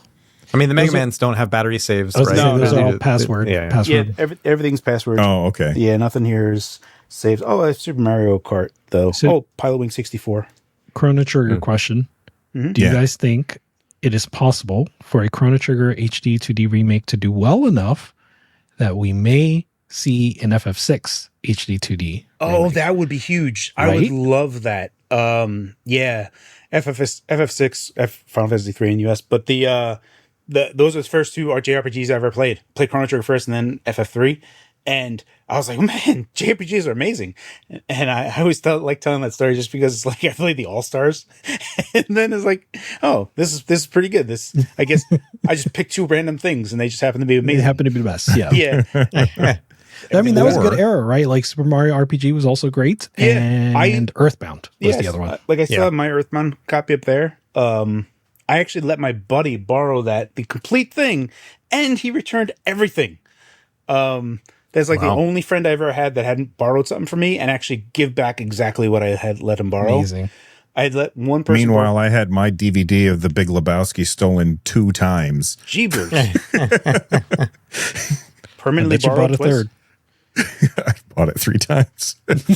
I mean, the Mega Mans don't have battery saves, right? No, those no. are all password. Yeah. Password. Yeah, everything's password. Oh, okay. Yeah, nothing here is saved. Oh, that's Super Mario Kart though. So- Pilot Wing 64. Chrono Trigger question. Do you guys think it is possible for a Chrono Trigger HD 2D remake to do well enough that we may see an FF6 HD 2D? Oh, that would be huge. I would Right? love that. Yeah, FF6, Final Fantasy 3 in US, but those are the first 2 JRPGs I ever played. Played Chrono Trigger first, and then FF3. And I was like, man, JRPGs are amazing. And I always like telling that story just because it's like I played the All Stars, and then it's like, oh, this is pretty good. This, I guess, I just picked 2 random things, and they just happen to be They amazing. happen to be the best. Yeah. Yeah, I mean, that was a good Or- era, right? Like Super Mario RPG was also great. Yeah, And Earthbound was the Yes, other one. Like I still have my Earthbound copy up there. I actually let my buddy borrow the complete thing, and he returned everything. That's like the only friend I ever had that hadn't borrowed something from me and actually give back exactly what I had let him borrow. Amazing. I had let one person. Meanwhile, I had my DVD of The Big Lebowski stolen 2 times. Jeebers. I Permanently bet you borrowed bought a twice. third. I bought it 3 times.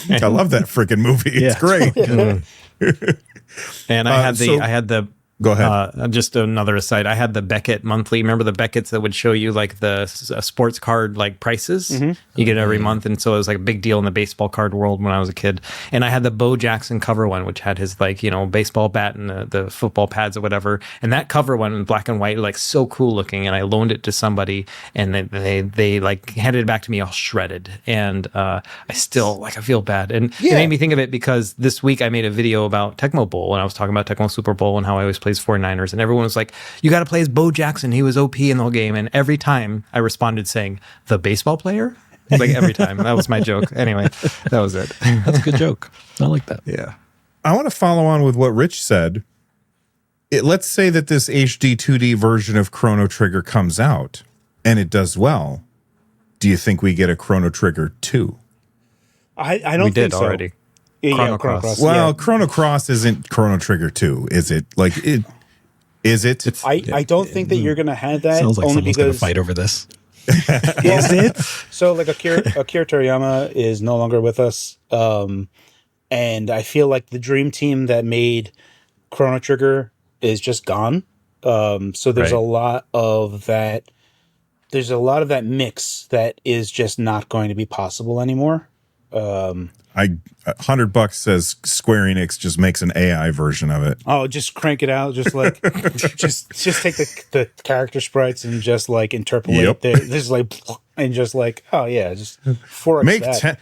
I love that freaking movie. Yeah. It's great. And I had the Go ahead. just another aside. I had the Beckett monthly. Remember the Beckett's that would show you like the sports card like prices you get every month, and so it was like a big deal in the baseball card world when I was a kid. And I had the Bo Jackson cover one, which had his like baseball bat and the football pads or whatever. And that cover one in black and white, like so cool looking. And I loaned it to somebody, and they like handed it back to me all shredded. And I still I feel bad, and it made me think of it because this week I made a video about Tecmo Bowl, and I was talking about Tecmo Super Bowl and how I always plays 49ers, and everyone was like, you got to play as Bo Jackson, he was OP in the whole game. And every time I responded saying, the baseball player, like every time. That was my joke. Anyway, that was it. That's a good joke. I like that. Yeah. I want to follow on with what Rich said. Let's say that this HD 2D version of Chrono Trigger comes out and it does well. Do you think we get a Chrono Trigger 2? I don't We think did so. already. Chrono Cross. Cross. Well, Chrono Cross isn't Chrono Trigger 2, is it? Like it is it? I don't think that you're gonna have that Sounds like only someone's going to because fight over this. is it? So like Akira Toriyama is no longer with us, and I feel like the dream team that made Chrono Trigger is just gone. So there's a lot of that. There's a lot of that mix that is just not going to be possible anymore. $100 says Square Enix just makes an AI version of it. Oh, just crank it out. Just like, just take the character sprites and just like interpolate. Yep. Just like, and just like, oh yeah, just 4x Make that.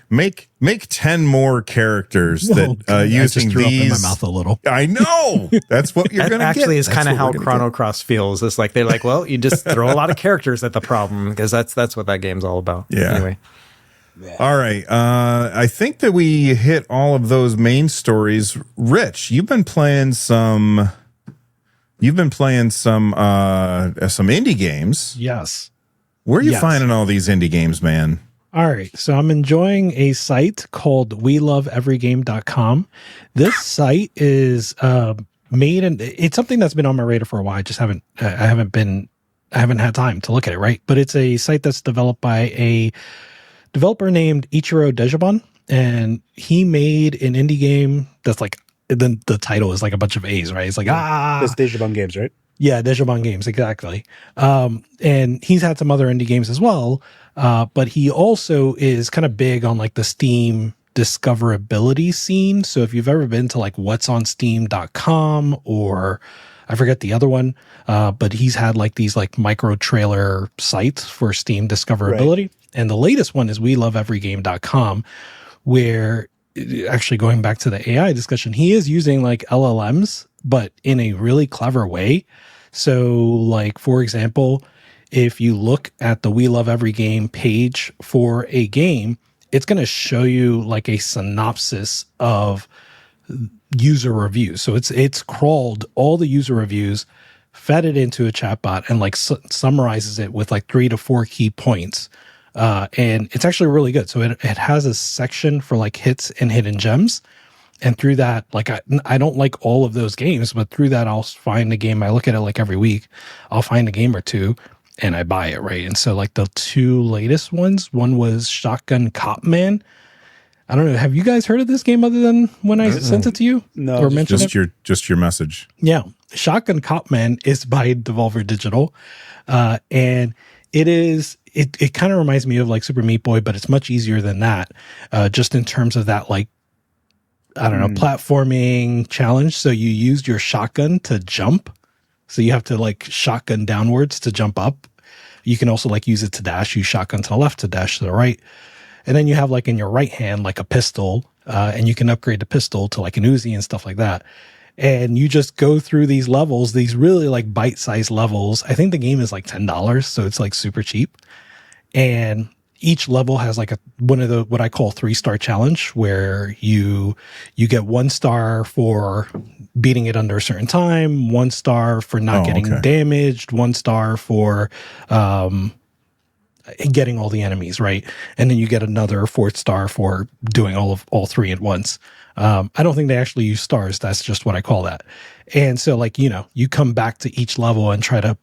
make 10 more characters that I using just threw up in my these. mouth a little. I know that's what you're That gonna actually get. is kind of how Chrono Cross feels. It's like they're like, well, you just throw a lot of characters at the problem because that's what that game's all about. Yeah. Anyway. All right. I think that we hit all of those main stories. Rich, you've been playing some indie games. Yes. Where are you Yes. finding all these indie games, man? All right. So I'm enjoying a site called WeLoveEveryGame.com. This site is made, and it's something that's been on my radar for a while. I just haven't had time to look at it, right? But it's a site that's developed by a developer named Ichiro Dejabon, and he made an indie game that's like, then the title is like a bunch of A's, right? It's like, That's Digimon Games, right? Yeah, Dejabon Games, exactly. And he's had some other indie games as well. But he also is kind of big on like the Steam discoverability scene. So if you've ever been to like whatsonsteam.com or I forget the other one, but he's had like these like micro trailer sites for Steam discoverability. Right. And the latest one is weloveeverygame.com, where actually going back to the AI discussion, he is using like LLMs, but in a really clever way. So like, for example, if you look at the We Love Every Game page for a game, it's going to show you like a synopsis of user reviews. So it's crawled all the user reviews, fed it into a chatbot, and like summarizes it with like 3 to 4 key points. And it's actually really good. So it has a section for like hits and hidden gems. And through that, like I don't like all of those games, but through that, I'll find a game. I look at it like every week. I'll find a game or two and I buy it, right? And so like the 2 latest ones, one was Shotgun Cop Man. I don't know. Have you guys heard of this game other than when I sent it to you? No, or mentioned it? Just your message. Yeah. Shotgun Cop Man is by Devolver Digital. And it kind of reminds me of like Super Meat Boy, but it's much easier than that. Just in terms of that, like, I don't know, platforming challenge. So you used your shotgun to jump. So you have to like shotgun downwards to jump up. You can also like use it to dash, use shotgun to the left to dash to the right. And then you have like in your right hand, like a pistol, and you can upgrade the pistol to like an Uzi and stuff like that. And you just go through these levels, these really like bite-sized levels. I think the game is like $10, so it's like super cheap. And each level has like one of the what I call 3-star challenge, where you get 1 star for beating it under a certain time, 1 star for not getting damaged, 1 star for getting all the enemies, right? And then you get another 4th star for doing all 3 at once. I don't think they actually use stars. That's just what I call that. And so like, you know, you come back to each level and try to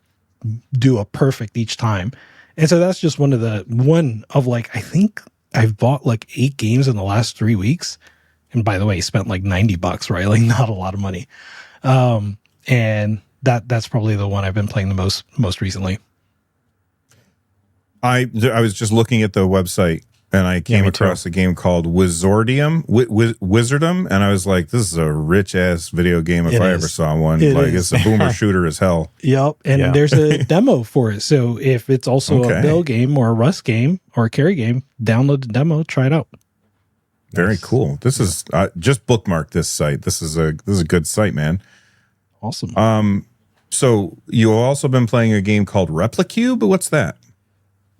do a perfect each time. And so that's just one of like, I think I've bought like 8 games in the last 3 weeks. And by the way, spent like $90, right? Like not a lot of money. And that's probably the one I've been playing the most recently. I was just looking at the website and I came across a game called Wizardium, and I was like, this is a rich ass video game if I ever saw one. It's a boomer shooter as hell. Yep. And there's a demo for it. So if it's also a Bill game or a Rust game or a Carry game, download the demo, try it out. Very cool. This is just bookmark this site. This is a good site, man. Awesome. So you have also been playing a game called Replicube. What's that?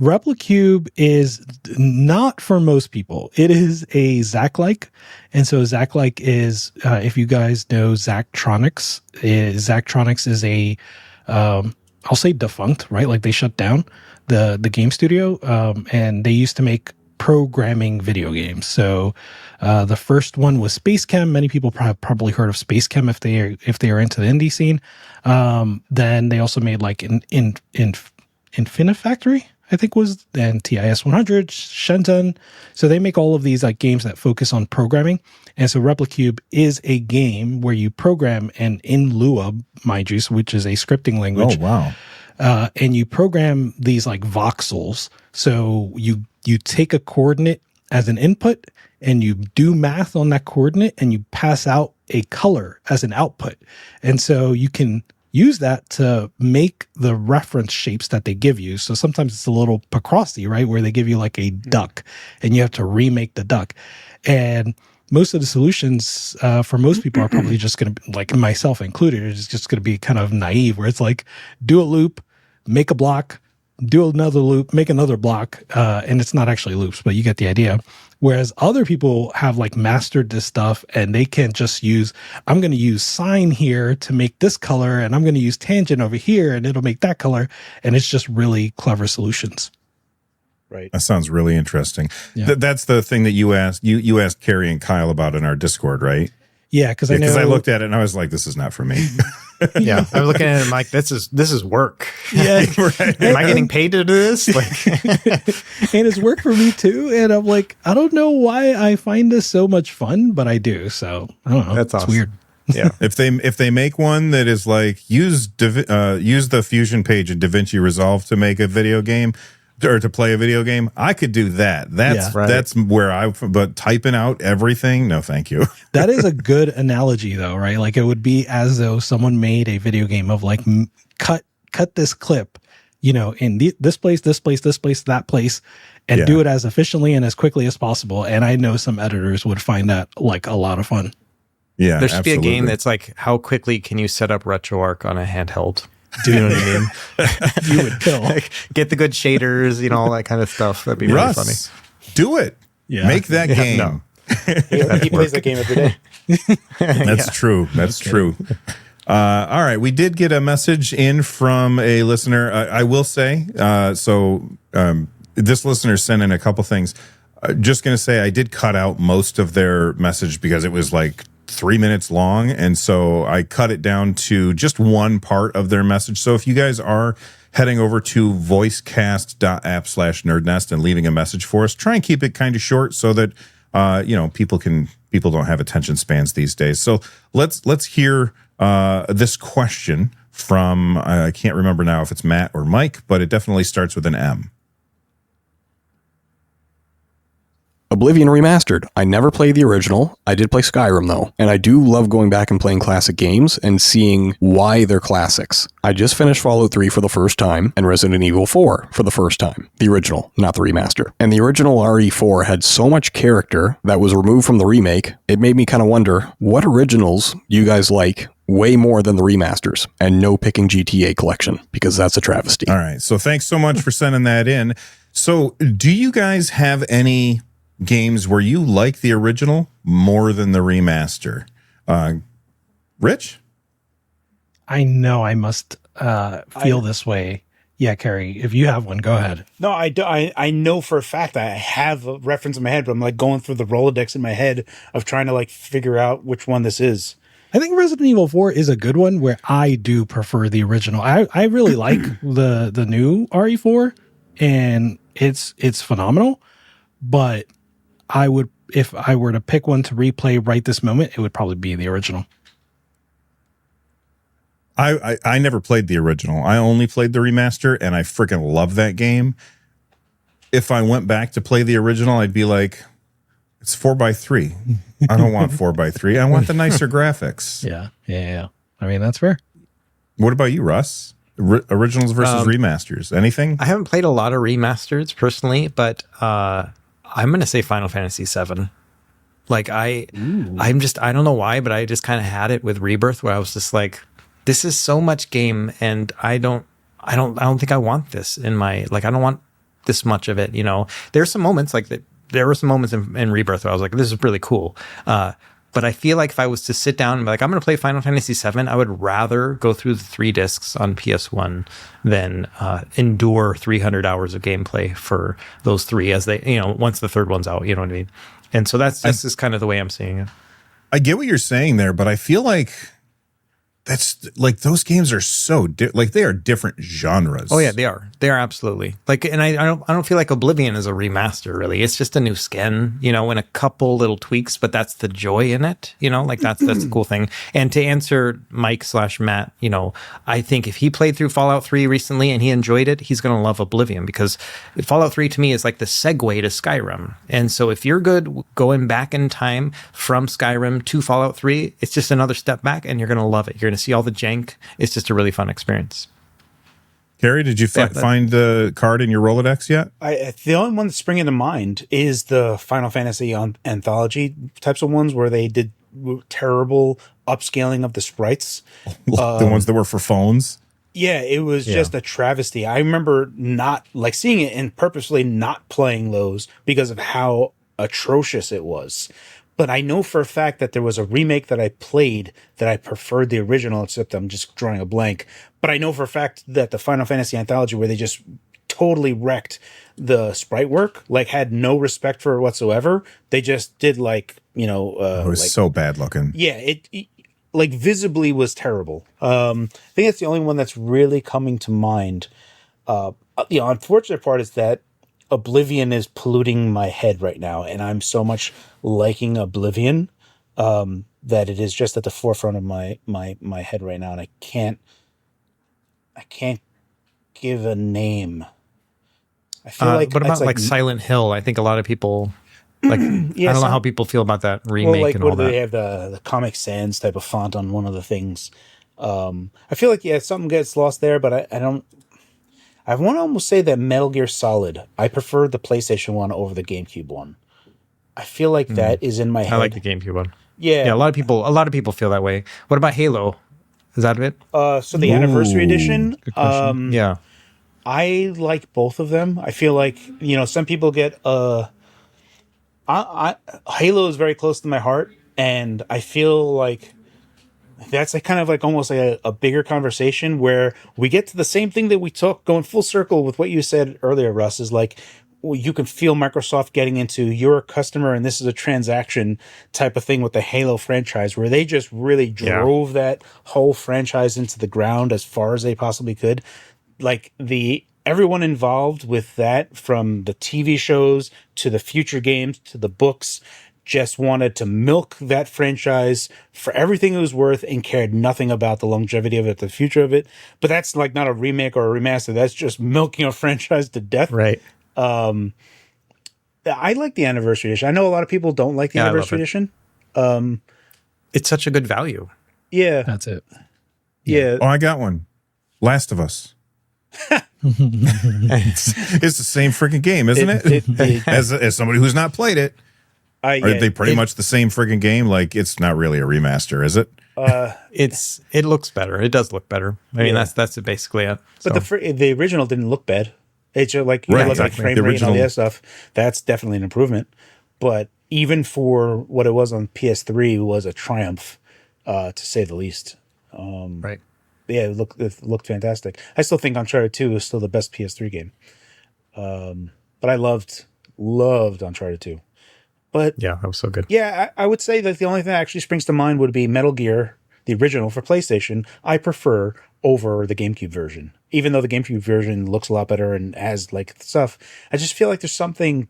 Replicube is not for most people. It is a Zack-like. And so Zack-like is, if you guys know Zachtronics, Zachtronics is a, I'll say defunct, right? Like they shut down the game studio, and they used to make programming video games. So the first one was Space Chem. Many people probably heard of Space Chem if they are into the indie scene. Then they also made like an Infinifactory, I think was, and TIS 100, Shenzhen. So they make all of these like games that focus on programming. And so Replicube is a game where you program in Lua, mind you, which is a scripting language. Oh, wow. And you program these like voxels. So you take a coordinate as an input and you do math on that coordinate and you pass out a color as an output. And so you can use that to make the reference shapes that they give you. So sometimes it's a little Picrossy, right? Where they give you like a duck and you have to remake the duck. And most of the solutions for most people are probably just going to, like myself included, is just going to be kind of naive, where it's like, do a loop, make a block, do another loop, make another block. And it's not actually loops, but you get the idea. Whereas other people have like mastered this stuff and they can just use, I'm going to use sine here to make this color, and I'm going to use tangent over here and it'll make that color. And it's just really clever solutions. Right. That sounds really interesting. Yeah. That's the thing that you asked, you asked Carrie and Kyle about in our Discord, right? Yeah, because I looked at it and I was like, this is not for me. Yeah, I was looking at it and like, this is work. Yeah, right. Am I getting paid to do this? Like, and it's work for me too. And I'm like, I don't know why I find this so much fun, but I do. So I don't know. That's awesome. It's weird. Yeah. If they make one that is like use the Fusion page in DaVinci Resolve to make a video game, or to play a video game, I could do that. That's where but typing out everything, no, thank you. That is a good analogy, though, right? Like it would be as though someone made a video game of like cut this clip, in this place, that place, and do it as efficiently and as quickly as possible. And I know some editors would find that like a lot of fun. Yeah, there should be a game that's like, how quickly can you set up RetroArch on a handheld? Do you know what I mean? You would kill. Like, get the good shaders, all that kind of stuff. That'd be really funny. Do it. Yeah. Make that game. No. he plays that game every day. That's true. That's true. All right. We did get a message in from a listener. I will say, this listener sent in a couple things. Just going to say I did cut out most of their message because it was like 3 minutes long. And so I cut it down to just one part of their message. So if you guys are heading over to voicecast.app/nerdnest and leaving a message for us, try and keep it kind of short so that, people don't have attention spans these days. So let's hear this question from, I can't remember now if it's Matt or Mike, but it definitely starts with an M. Oblivion Remastered. I never played the original. I did play Skyrim though, and I do love going back and playing classic games and seeing why they're classics. I just finished Fallout 3 for the first time and Resident Evil 4 for the first time. The original, not the remaster. And the original RE4 had so much character that was removed from the remake, it made me kind of wonder what originals you guys like way more than the remasters, and no picking GTA collection, because that's a travesty. All right, so thanks so much for sending that in. So do you guys have any games where you like the original more than the remaster? Rich? I know I must feel this way. Yeah, Carrie, if you have one, go ahead. No, I do. I know for a fact that I have a reference in my head, but I'm like going through the Rolodex in my head of trying to like figure out which one this is. I think Resident Evil 4 is a good one where I do prefer the original. I really like the new RE4, and it's phenomenal, but I would, if I were to pick one to replay right this moment, it would probably be the original. I never played the original. I only played the remaster, and I freaking love that game. If I went back to play the original, I'd be like, it's 4x3. I don't want 4x3. I want the nicer graphics. Yeah. I mean, that's fair. What about you, Russ? Originals versus remasters. Anything? I haven't played a lot of remasters personally, but I'm going to say Final Fantasy VII. Like I don't know why, but I just kind of had it with Rebirth where I was just like, this is so much game, and I don't think I want this in my, like, I don't want this much of it. There's some moments like that. There were some moments in Rebirth where I was like, this is really cool. But I feel like if I was to sit down and be like, I'm going to play Final Fantasy VII, I would rather go through the 3 discs on PS1 than endure 300 hours of gameplay for those 3 as they, once the 3rd one's out, you know what I mean? And so that's just kind of the way I'm seeing it. I get what you're saying there, but I feel like that's like those games are so like they are different genres. Oh yeah, they are. They are absolutely. Like, and I don't feel like Oblivion is a remaster really. It's just a new skin, and a couple little tweaks, but that's the joy in it. Like that's the cool thing. And to answer Mike/Matt, I think if he played through Fallout 3 recently and he enjoyed it, he's going to love Oblivion, because Fallout 3 to me is like the segue to Skyrim. And so if you're good going back in time from Skyrim to Fallout 3, it's just another step back, and you're going to love it. You're to see all the jank. It's just a really fun experience. Carrie, did you find the card in your Rolodex yet? The only one that's springing to mind is the Final Fantasy anthology types of ones where they did terrible upscaling of the sprites. The ones that were for phones? Yeah, it was just a travesty. I remember not like seeing it and purposely not playing those because of how atrocious it was. But I know for a fact that there was a remake that I played that I preferred the original, except I'm just drawing a blank. But I know for a fact that the Final Fantasy Anthology, where they just totally wrecked the sprite work, like had no respect for it whatsoever. They just did like, it was so bad looking. Yeah, it like visibly was terrible. I think that's the only one that's really coming to mind. The unfortunate part is that Oblivion is polluting my head right now, and I'm so much liking Oblivion that it is just at the forefront of my head right now, and I can't give a name. I feel like what it's about like Silent Hill? I think a lot of people like. Yeah, I don't know how people feel about that remake well, like and all what do that. they have the Comic Sans type of font on one of the things? I feel like something gets lost there, but I don't. I want to almost say that Metal Gear Solid. I prefer the PlayStation one over the GameCube one. I feel like that is in my head. I like the GameCube one. Yeah, Yeah, a lot of people feel that way. What about Halo? Is that it? So the Anniversary Edition. Good question. Yeah. I like both of them. I feel like some people get Halo is very close to my heart, and I feel like that's kind of like almost like a bigger conversation where we get to the same thing that we took going full circle with what you said earlier, Russ, is like you can feel Microsoft getting into you're a customer and this is a transaction type of thing with the Halo franchise, where they just really drove that whole franchise into the ground as far as they possibly could. Like everyone involved with that, from the TV shows to the future games to the books, just wanted to milk that franchise for everything it was worth and cared nothing about the longevity of it, the future of it. But that's like not a remake or a remaster. That's just milking a franchise to death. Right. I like the Anniversary Edition. I know a lot of people don't like the Anniversary Edition. It's such a good value. Yeah. That's it. Yeah. Oh, I got one. Last of Us. It's the same freaking game, isn't it? As somebody who's not played it, are they pretty much the same freaking game? Like, it's not really a remaster, is it? It looks better. It does look better. I mean, that's basically it. But So. the original didn't look bad. It's just like, Right, look exactly. like frame The rate and all the original- other stuff. That's definitely an improvement. But even for what it was on PS3, was a triumph, to say the least. Right. Yeah, it looked fantastic. I still think Uncharted 2 is still the best PS3 game. But I loved Uncharted 2. But Yeah, that was so good. yeah, I would say that the only thing that actually springs to mind would be Metal Gear, the original for PlayStation. I prefer over the GameCube version, even though the GameCube version looks a lot better and has like stuff. I just feel like there's something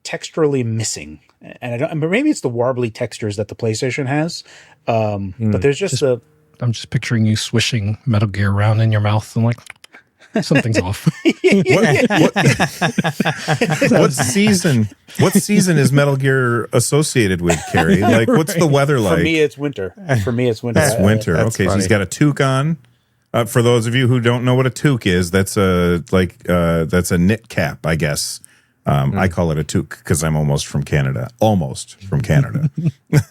texturally missing, and I don't. But maybe it's the warbly textures that the PlayStation has. But there's just a. I'm just picturing you swishing Metal Gear around in your mouth. I'm like, something's off. What season? What season is Metal Gear associated with, Carrie? Like, what's the weather like? For me, it's winter. It's winter. That's Okay, so he's funny. got a toque on. For those of you who don't know what a toque is, that's a knit cap, I guess. I call it a toque because I'm almost from Canada.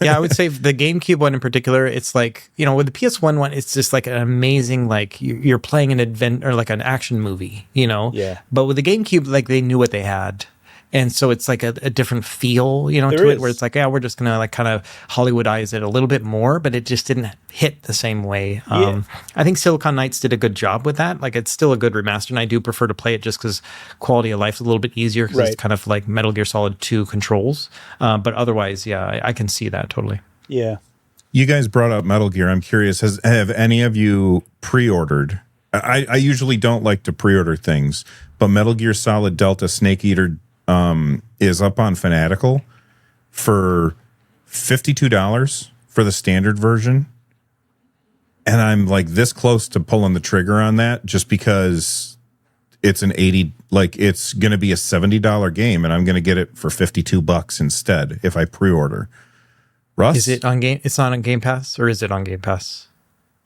Yeah, I would say the GameCube one in particular, it's like, with the PS1 one, it's just like an amazing, like you're playing an event or like an action movie, Yeah. But with the GameCube, like they knew what they had. And so it's like a different feel, to There it, where is. it's like, yeah, we're just going to like kind of Hollywoodize it a little bit more, but it just didn't hit the same way. Yeah. I think Silicon Knights did a good job with that. Like, it's still a good remaster, and I do prefer to play it just because quality of life is a little bit easier because Right. it's kind of like Metal Gear Solid 2 controls. But otherwise, yeah, I can see that totally. Yeah. You guys brought up Metal Gear. I'm curious, have any of you pre-ordered? I usually don't like to pre-order things, but Metal Gear Solid Delta Snake Eater is up on Fanatical for $52 for the standard version. And I'm like this close to pulling the trigger on that just because it's it's going to be a $70 game and I'm going to get it for $52 instead if I pre-order. Russ? Is it on Game? It's not on Game Pass, or is it on Game Pass?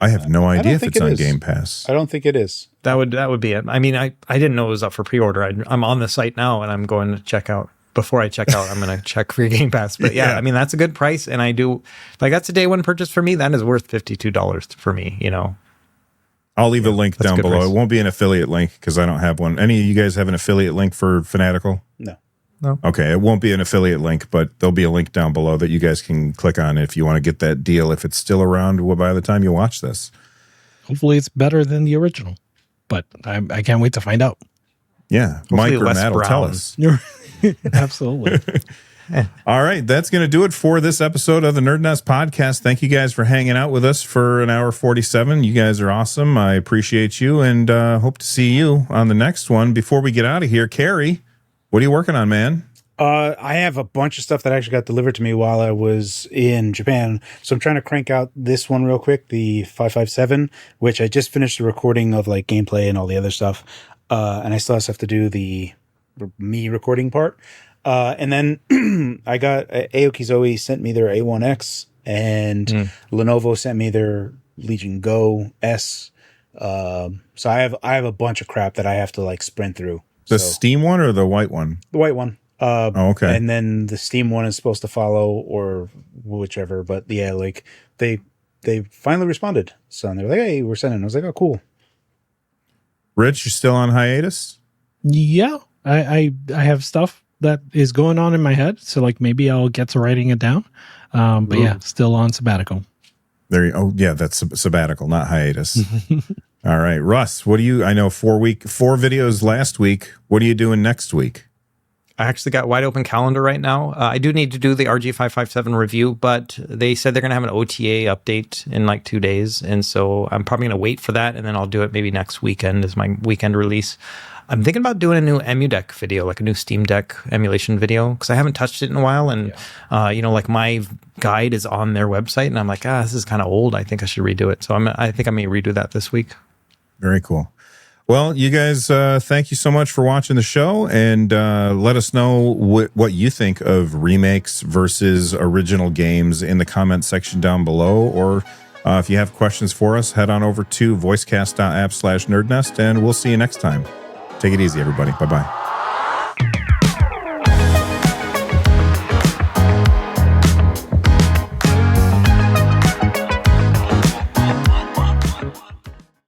I have no idea if think it's it on is. Game Pass. I don't think it is. That would be it. I mean, I didn't know it was up for pre-order. I'm on the site now, and I'm going to check out. Before I check out, I'm going to check for your Game Pass. But yeah, Yeah. I mean, that's a good price, and I do like that's a day one purchase for me. That is worth $52 for me. I'll leave a link that's a down good below. price. It won't be an affiliate link because I don't have one. Any of you guys have an affiliate link for Fanatical? No. Okay, it won't be an affiliate link, but there'll be a link down below that you guys can click on if you want to get that deal if it's still around by the time you watch this. Hopefully it's better than the original, but I can't wait to find out. Yeah, Hopefully Mike or less Matt will tell brown. us. Absolutely. All right, that's going to do it for this episode of the NerdNest podcast. Thank you guys for hanging out with us for an hour 47. You guys are awesome. I appreciate you and hope to see you on the next one. Before we get out of here, Carrie, what are you working on, man? I have a bunch of stuff that actually got delivered to me while I was in Japan. So I'm trying to crank out this one real quick, the 557, which I just finished the recording of like gameplay and all the other stuff. and I still have to do the me recording part. And then I got Aoki Zoe sent me their A1X, and Lenovo sent me their Legion Go S. So I have a bunch of crap that I have to like sprint through. The Steam one or the white one? The white one. Okay. And then the Steam one is supposed to follow, or whichever. But yeah, like they finally responded. So they were like, "Hey, we're sending." I was like, "Oh, cool." Rich, you still on hiatus? Yeah, I have stuff that is going on in my head, so like maybe I'll get to writing it down. But yeah, still on sabbatical. There. Oh, yeah, that's sabbatical, not hiatus. All right, Russ. What do you? I know 4 videos last week. What are you doing next week? I actually got wide open calendar right now. I do need to do the RG557 review, but they said they're going to have an OTA update in like 2 days. And so I'm probably going to wait for that. And then I'll do it maybe next weekend as my weekend release. I'm thinking about doing a new EmuDeck video, like a new Steam Deck emulation video, because I haven't touched it in a while. And, like my guide is on their website. And I'm like, this is kind of old. I think I should redo it. So I think I may redo that this week. Very cool. Well, you guys, thank you so much for watching the show, and let us know what you think of remakes versus original games in the comment section down below, or if you have questions for us, head on over to voicecast.app/nerdnest, and we'll see you next time. Take it easy, everybody. Bye-bye.